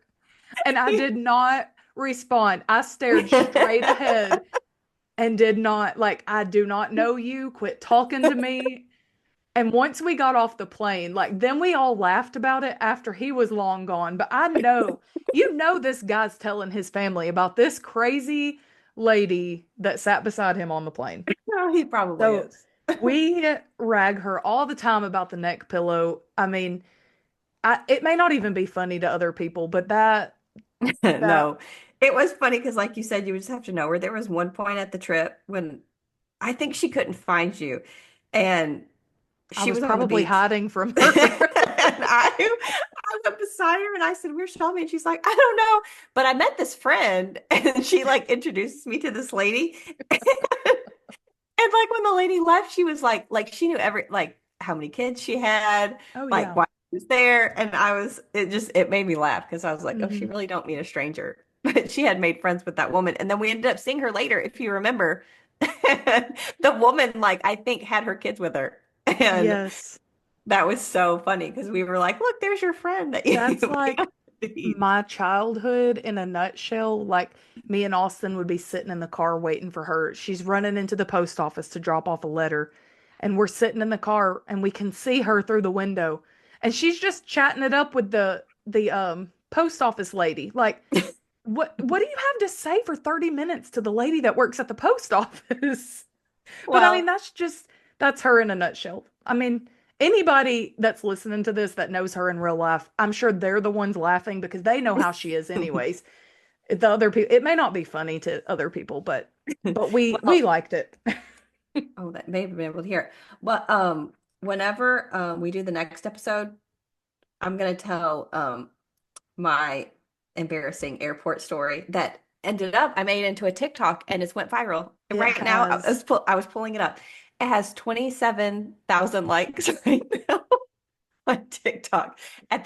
S1: And I did not respond. I stared straight ahead and did not, like, I do not know you. Quit talking to me. And once we got off the plane, like, then we all laughed about it after he was long gone. But I know, this guy's telling his family about this crazy lady that sat beside him on the plane.
S2: No, he probably
S1: So
S2: is.
S1: we rag her all the time about the neck pillow. I mean, it may not even be funny to other people, but that
S2: No, it was funny because, like you said, you would just have to know her. There was one point at the trip when I think she couldn't find you, and
S1: I
S2: she
S1: was
S2: was on the
S1: probably
S2: beach.
S1: hiding from
S2: And
S1: her.
S2: I went beside her and I said, "Where's Shelby?" And she's like, "I don't know, but I met this friend," and she like introduces me to this lady. And like when the lady left, she was like she knew like how many kids she had,
S1: Oh
S2: like
S1: yeah.
S2: why she was there, and it made me laugh because I was like, oh, she
S1: Mhm.
S2: really don't mean a stranger. But she had made friends with that woman, and then we ended up seeing her later, if you remember. The woman, like I think, had her kids with her, and
S1: Yes.
S2: that was so funny because we were like, look, there's your friend that you
S1: That's
S2: met on
S1: like
S2: the beach.
S1: my childhood in a nutshell. Like me and Austin would be sitting in the car waiting for her. She's running into the post office to drop off a letter, and we're sitting in the car and we can see her through the window. And she's just chatting it up with the post office lady. Like, what do you have to say for 30 minutes to the lady that works at the post office? But I mean,
S2: Well,
S1: that's her in a nutshell. I mean, anybody that's listening to this that knows her in real life, I'm sure they're the ones laughing because they know how she is anyways. The other people, it may not be funny to other people, but we
S2: well,
S1: liked it.
S2: oh, that may have been able to hear. But whenever we do the next episode, I'm gonna tell my embarrassing airport story that ended up I made it into a TikTok and it's went viral. And
S1: It
S2: right now
S1: has.
S2: I was pulling it up. It has 27,000 likes right now on TikTok at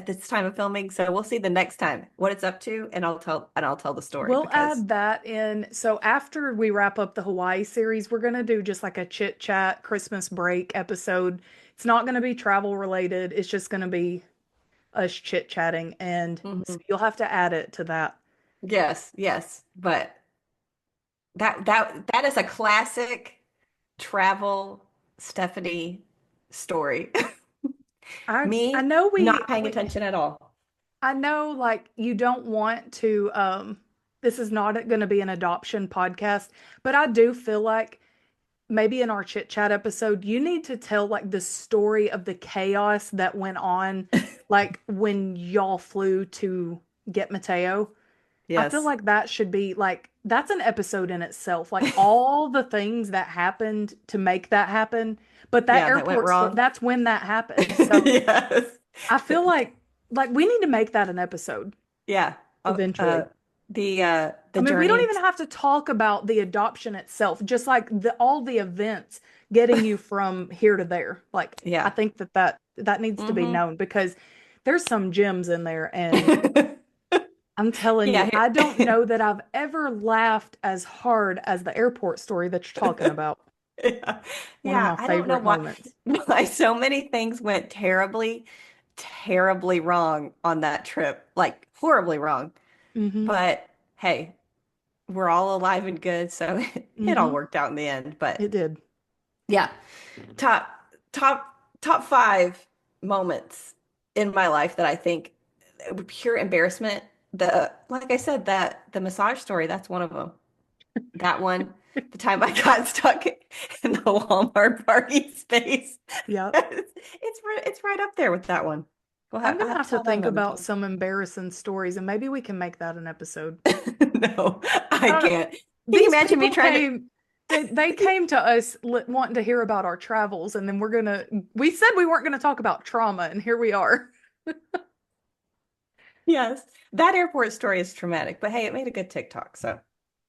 S2: this time of filming. So we'll see the next time what it's up to, and I'll tell the story
S1: We'll
S2: because
S1: add that in. So after we wrap up the Hawaii series, we're gonna do just like a chit chat Christmas break episode. It's not gonna be travel related. It's just gonna be us chit chatting, and so
S2: Mhm.
S1: you'll have to add it to that.
S2: Yes, yes, but that is a classic travel Stephanie story.
S1: I
S2: Me
S1: know
S2: not paying attention at all.
S1: I know like you don't want to this is not going to be an adoption podcast, but I do feel like maybe in our chit chat episode you need to tell like the story of the chaos that went on like when y'all flew to get Mateo. I feel
S2: Yes.
S1: like that should be like that's an episode in itself. Like all the things that happened to make that happen. But that
S2: Yeah, that went
S1: airport story,
S2: wrong.
S1: that's when that happened. So
S2: Yes.
S1: I feel like we need to make that an episode
S2: Yeah. Oh,
S1: eventually. I
S2: the
S1: mean, we don't
S2: journey.
S1: even have to talk about the adoption itself, just like the all the events getting you from here to there. Like I
S2: Yeah.
S1: think that needs to be
S2: Hmm.
S1: known because there's some gems in there and I'm telling you,
S2: Yeah,
S1: I don't
S2: here.
S1: know that I've ever laughed as hard as the airport story that you're talking about.
S2: Yeah.
S1: One of
S2: Yeah,
S1: my
S2: I don't know
S1: favorite
S2: why
S1: moments.
S2: why so many things went terribly, terribly wrong on that trip. Like horribly wrong.
S1: Mm-hmm.
S2: But hey, we're all alive and good, so it all
S1: Mm-hmm.
S2: worked out in the end. But
S1: It did.
S2: yeah, top top five moments in my life that I think pure embarrassment. The like I said, that the massage story, that's one of them. That one, the time I got stuck in the Walmart parking space.
S1: Yep.
S2: It's right up there with that one.
S1: I'm
S2: I'll
S1: gonna
S2: have to
S1: have to
S2: tell that
S1: think
S2: another
S1: about
S2: time.
S1: some embarrassing stories and maybe we can make that an episode.
S2: No,
S1: I
S2: I
S1: don't know.
S2: can't. Can you
S1: These
S2: imagine me
S1: people
S2: trying to?
S1: came, they came to us wanting to hear about our travels, and then we said we weren't gonna talk about trauma, and here we are.
S2: Yes, that airport story is traumatic, but hey, it made a good TikTok. So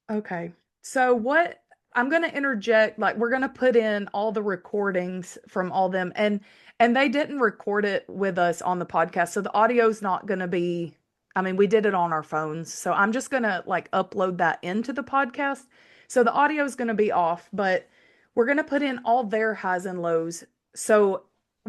S1: Okay. So what I'm going to interject, like we're going to put in all the recordings from all them, and they didn't record it with us on the podcast. So the audio's not going to be, I mean, we did it on our phones. So I'm just going to like upload that into the podcast. So the audio is going to be off, but we're going to put in all their highs and lows. So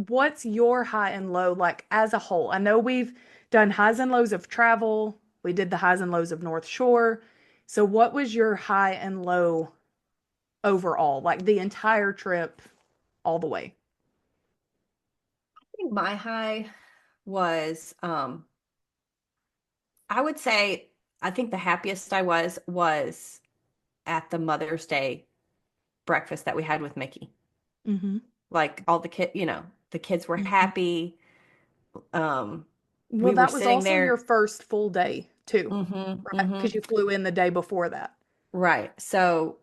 S1: what's your high and low like as a whole? I know we've done highs and lows of travel. We did the highs and lows of North Shore. So what was your high and low overall, like the entire trip all the way?
S2: I think my high was, I would say, I think the happiest I was at the Mother's Day breakfast that we had with Mickey.
S1: Mm-hmm.
S2: Like all the kid, the kids were
S1: Hmm.
S2: happy. Um,
S1: Well,
S2: we were
S1: that was
S2: sitting
S1: also your
S2: there.
S1: first full day too,
S2: Hmm
S1: right? Because you flew in the day before that.
S2: Right. So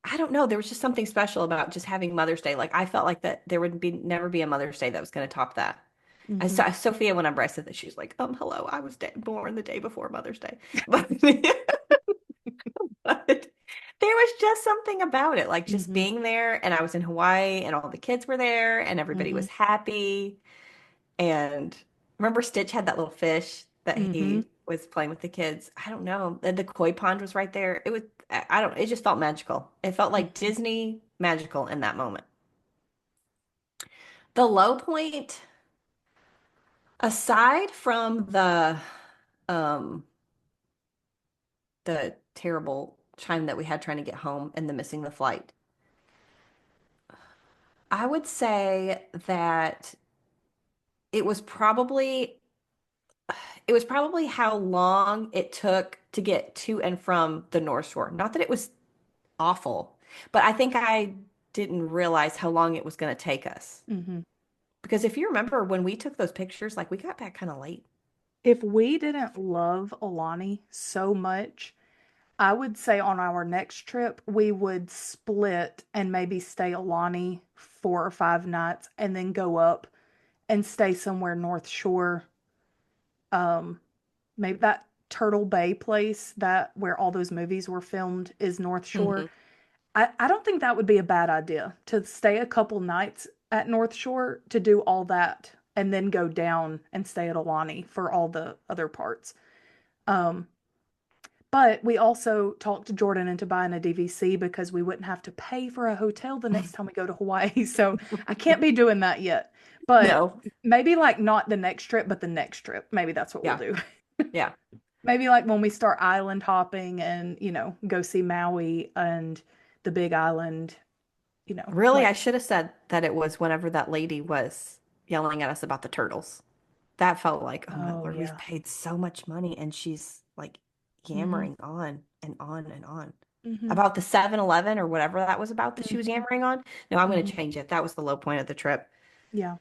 S2: I don't know. There was just something special about just having Mother's Day. Like I felt like that there would be never be a Mother's Day that was going to top that. I
S1: Hmm.
S2: saw Sophia whenever I said that she was like, hello, I was born the day before Mother's Day. But there was just something about it, like just
S1: Hmm.
S2: being there. And I was in Hawaii and all the kids were there and everybody
S1: Hmm.
S2: was happy. And remember Stitch had that little fish that
S1: Hmm.
S2: he was playing with the kids. I don't know. The koi pond was right there. It was, I don't, it just felt magical. It felt like Disney magical in that moment. The low point, aside from um the terrible time that we had trying to get home and the missing the flight, I would say that it was probably it was probably how long it took to get to and from the North Shore. Not that it was awful, but I think I didn't realize how long it was going to take us.
S1: Hmm.
S2: Because if you remember when we took those pictures, like we got back kind of late.
S1: If we didn't love Alani so much, I would say on our next trip, we would split and maybe stay Alani 4 or 5 nights and then go up and stay somewhere North Shore. Um, Maybe that Turtle Bay place that where all those movies were filmed is North Shore.
S2: Hmm
S1: I don't think that would be a bad idea to stay a couple nights at North Shore to do all that and then go down and stay at Alani for all the other parts. Um, but we also talked Jordan into buying a DVC because we wouldn't have to pay for a hotel the next time we go to Hawaii. So I can't be doing that yet. But
S2: No.
S1: maybe like not the next trip, but the next trip. Maybe that's what we'll
S2: Yeah.
S1: do.
S2: Yeah.
S1: Maybe like when we start island hopping and, go see Maui and the Big Island,
S2: Really,
S1: like,
S2: I should have said that it was whenever that lady was yelling at us about the turtles. That felt like, oh my
S1: oh
S2: Lord, we've
S1: yeah.
S2: paid so much money and she's like
S1: Hmm.
S2: yammering on and on and on
S1: Hmm.
S2: about the 7-Eleven or whatever that was about that she was
S1: Hmm.
S2: yammering on. No, I'm going
S1: Hmm.
S2: to change it. That was the low point of the trip.
S1: Yeah.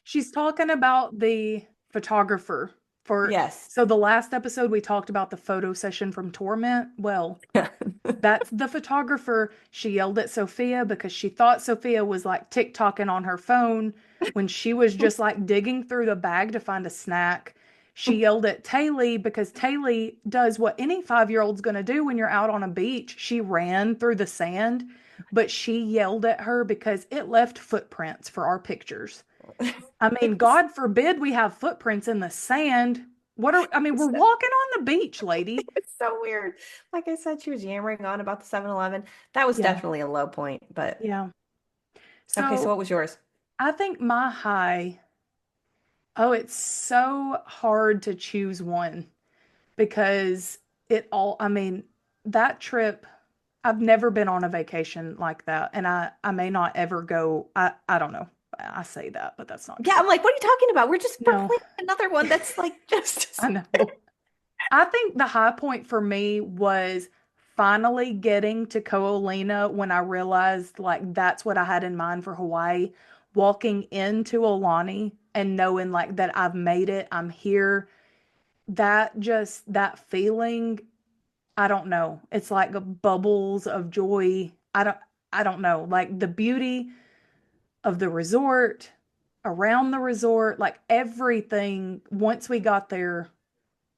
S1: She's talking about the photographer for,
S2: Yes.
S1: so the last episode we talked about the photo session from Torment. Well, that's the photographer. She yelled at Sophia because she thought Sophia was like TikToking on her phone when she was just like digging through the bag to find a snack. She yelled at Taylee because Taylee does what any 5-year-old's going to do when you're out on a beach. She ran through the sand, but she yelled at her because it left footprints for our pictures. I mean, God forbid we have footprints in the sand I mean, we're
S2: So
S1: walking on the beach, lady.
S2: it's so weird. Like I said, she was yammering on about the 7-Eleven. That was
S1: Yeah.
S2: definitely a low point, but
S1: Yeah.
S2: okay, so
S1: So
S2: what was yours?
S1: I think my high, oh, it's so hard to choose one because I mean, that trip, I've never been on a vacation like that. And I may not ever go. I don't know. I say that, but that's not
S2: Yeah,
S1: true.
S2: I'm like, what are you talking about? We're
S1: No,
S2: planning another one that's like just
S1: I know. I think the high point for me was finally getting to Ko'olina when I realized like that's what I had in mind for Hawaii. Walking into Aulani and knowing like that I've made it, I'm here. That feeling, I don't know. It's like bubbles of joy. I don't know. Like the beauty of the resort, around the resort, like everything once we got there,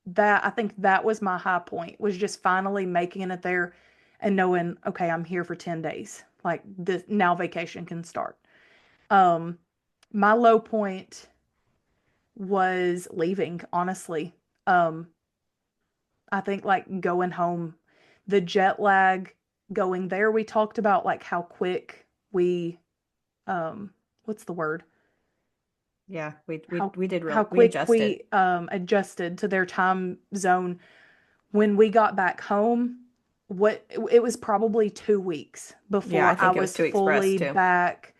S1: that I think that was my high point, was just finally making it there and knowing, okay, I'm here for 10 days. Like this now vacation can start. Um my low point was leaving, honestly. Um I think like going home, the jet lag going there, we talked about like how quick we um what's the word?
S2: yeah,
S1: How
S2: we did
S1: how
S2: real we
S1: quick
S2: adjusted.
S1: we adjusted to their time zone when we got back home. What it was probably 2 weeks
S2: Yeah, I
S1: before I
S2: think it was
S1: was
S2: 2 weeks for us
S1: fully
S2: too.
S1: back.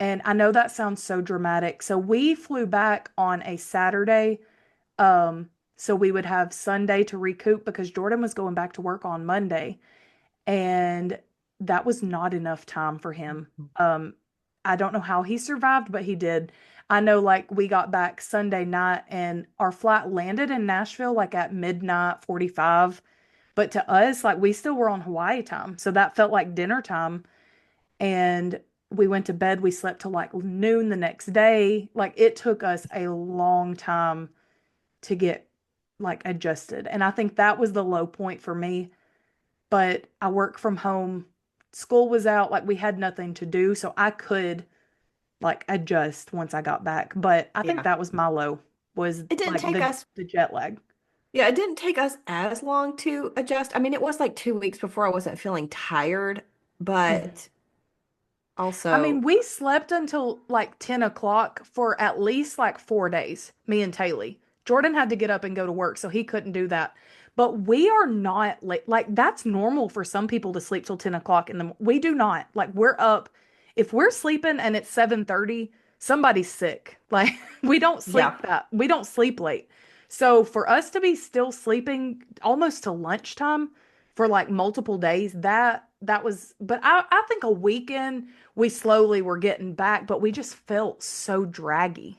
S1: And I know that sounds so dramatic. So we flew back on a Saturday. So we would have Sunday to recoup because Jordan was going back to work on Monday. And that was not enough time for him. Um, I don't know how he survived, but he did. I know like we got back Sunday night and our flight landed in Nashville like at midnight 45. But to us, like we still were on Hawaii time. So that felt like dinner time. And we went to bed. We slept till like noon the next day. Like it took us a long time to get like adjusted. And I think that was the low point for me. But I work from home. School was out, like we had nothing to do, so I could like adjust once I got back. But I think
S2: Yeah.
S1: that was my low, was
S2: It didn't
S1: like
S2: take us,
S1: the jet lag.
S2: yeah, it didn't take us as long to adjust. I mean, it was like 2 weeks before I wasn't feeling tired,
S1: Mhm.
S2: but
S1: I mean,
S2: also,
S1: we slept until like 10 o'clock for at least like 4 days, me and Taylor. Jordan had to get up and go to work, so he couldn't do that. But we are not late. Like, that's normal for some people to sleep till 10 o'clock in the We do not. Like, we're up. If we're sleeping and it's 7:30, somebody's sick. Like,
S2: yeah,
S1: we don't sleep late. So for us to be still sleeping almost to lunchtime for like multiple days, that was, but I think a weekend we slowly were getting back, but we just felt so draggy.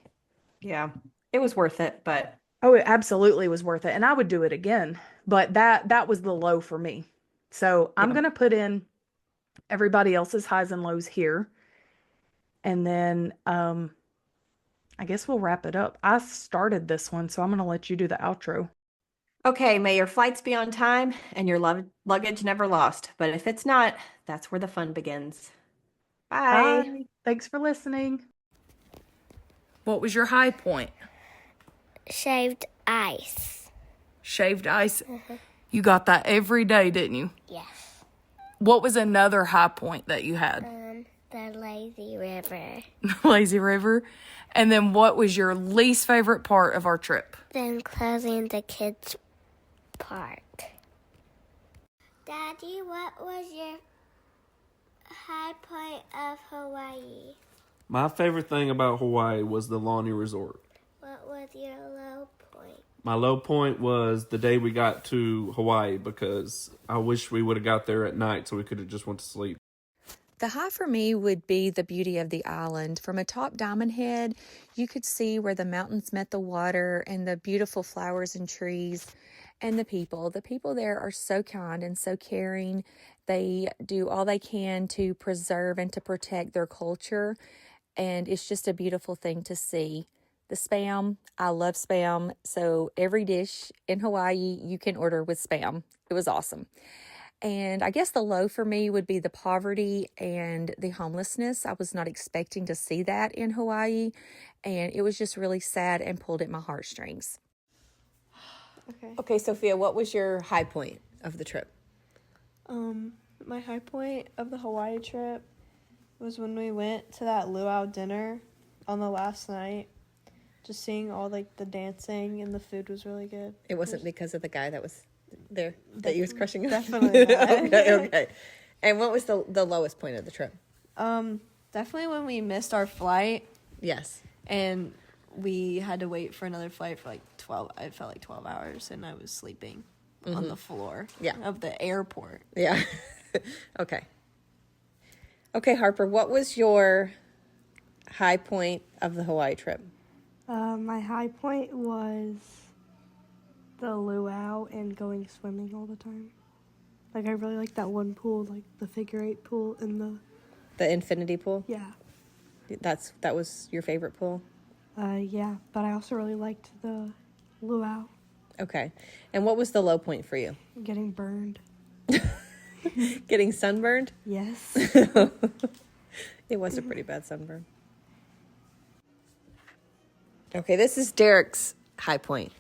S2: yeah, it was worth it, but
S1: Oh, it absolutely was worth it, and I would do it again. But that was the low for me. So I'm
S2: yeah.
S1: gonna put in everybody else's highs and lows here, and then I guess we'll wrap it up. I started this one, so I'm gonna let you do the outro.
S2: Okay, may your flights be on time and your luggage never lost. But if it's not, that's where the fun begins. Bye.
S1: Bye. Thanks for listening. What was your high point?
S4: Shaved ice.
S1: Shaved ice. You got that every day, didn't you?
S4: Yes.
S1: What was another high point that you had?
S4: The lazy river.
S1: Lazy River. And then what was your least favorite part of our trip?
S4: Then closing the kids' park. Daddy, what was your high point of Hawaii?
S5: My favorite thing about Hawaii was the Lawney Resort.
S4: What was your low point?
S5: My low point was the day we got to Hawaii because I wish we would have got there at night so we could have just went to sleep.
S6: The high for me would be the beauty of the island. From atop Diamond Head, you could see where the mountains met the water and the beautiful flowers and trees and the people. The people there are so kind and so caring. They do all they can to preserve and to protect their culture, and it's just a beautiful thing to see. The Spam, I love Spam, so every dish in Hawaii you can order with Spam. It was awesome. And I guess the low for me would be the poverty and the homelessness. I was not expecting to see that in Hawaii, and it was just really sad and pulled at my heartstrings.
S7: Okay.
S2: Okay, Sophia, what was your high point of the trip?
S7: My high point of the Hawaii trip was when we went to that luau dinner on the last night. Just seeing all like the dancing and the food was really good.
S2: It wasn't because of the guy that was there that you was crushing on?
S7: Definitely not.
S2: Okay. And what was the lowest point of the trip?
S7: Definitely when we missed our flight
S2: Yes.
S7: and we had to wait for another flight for like 12, it felt like 12 hours and I was sleeping on the floor of the airport.
S2: Yeah. Okay. Okay, Harper, what was your high point of the Hawaii trip?
S8: My high point was the luau and going swimming all the time. Like, I really like that one pool, like the figure 8 pool in
S2: The infinity pool?
S8: yeah.
S2: That was your favorite pool?
S8: Yeah, but I also really liked the luau,
S2: Okay. And what was the low point for you?
S8: getting burned.
S2: Getting sunburned?
S8: Yes.
S2: It was a pretty bad sunburn. Okay, this is Derek's high point.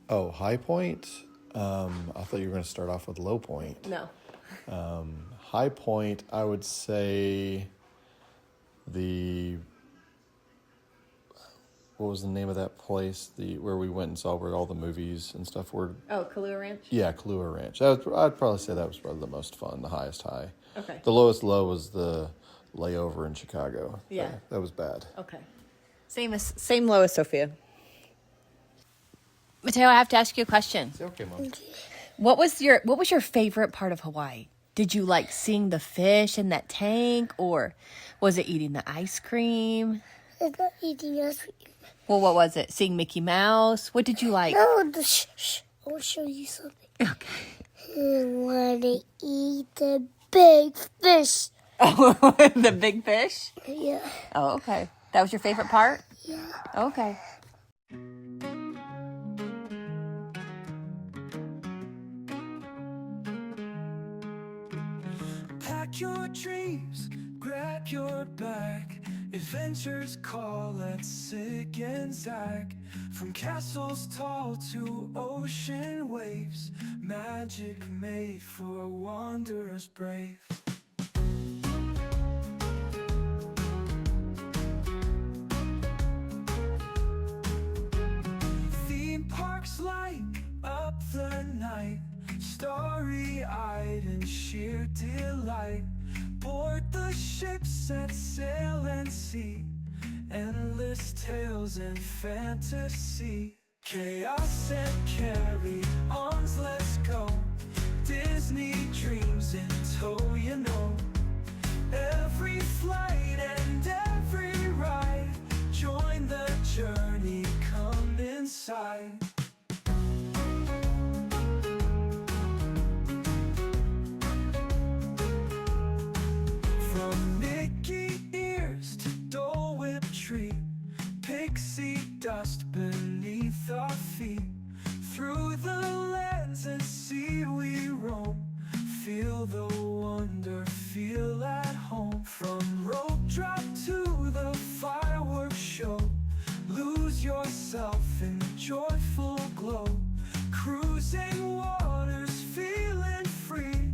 S9: Oh, high point? I thought you were going to start off with low point.
S2: No.
S9: High point, I would say what was the name of that place? Where we went and saw where all the movies and stuff were.
S2: Oh, Kahlua Ranch?
S9: Yeah, Kahlua Ranch. I'd probably say that was probably the most fun, the highest high.
S2: Okay.
S9: The lowest low was the layover in Chicago.
S2: Yeah.
S9: That was bad.
S2: Okay. Same low as Sophia.
S10: Mateo, I have to ask you a question.
S9: Okay, Mom.
S10: What was your favorite part of Hawaii? Did you like seeing the fish in that tank, or was it eating the ice cream?
S4: It's not eating ice cream.
S10: Well, what was it? Seeing Mickey Mouse? What did you like?
S4: No, shh. I'll show you something.
S10: Okay.
S4: I want to eat the big fish.
S10: Oh, the big fish?
S4: Yeah.
S10: Oh, okay. That was your favorite part?
S4: Yeah.
S10: Okay.
S3: Pack your dreams, grab your bag. Adventures call at Sig and Zag. From castles tall to ocean waves, magic made for wanderers brave. Theme parks light up the night, starry-eyed in sheer delight. Board the ships, set sail and see endless tales and fantasy. Chaos and carry-ons, let's go. Disney dreams in tow, you know. Every flight and every ride, join the journey, come inside. From Mickey ears to Dole Whip tree, pixie dust beneath our feet. Through the lands and sea we roam, feel the wonder, feel at home. From rope drop to the fireworks show, lose yourself in the joyful glow. Cruising waters, feeling free,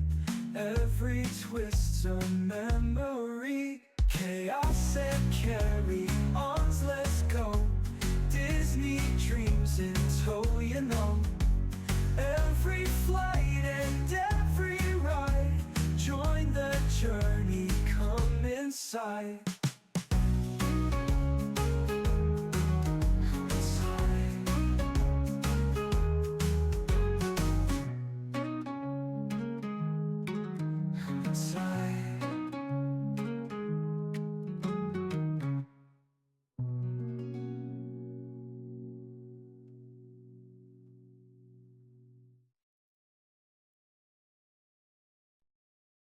S3: every twist's a memory. Chaos and carry-ons, let's go. Disney dreams in tow, you know. Every flight and every ride, join the journey, come inside.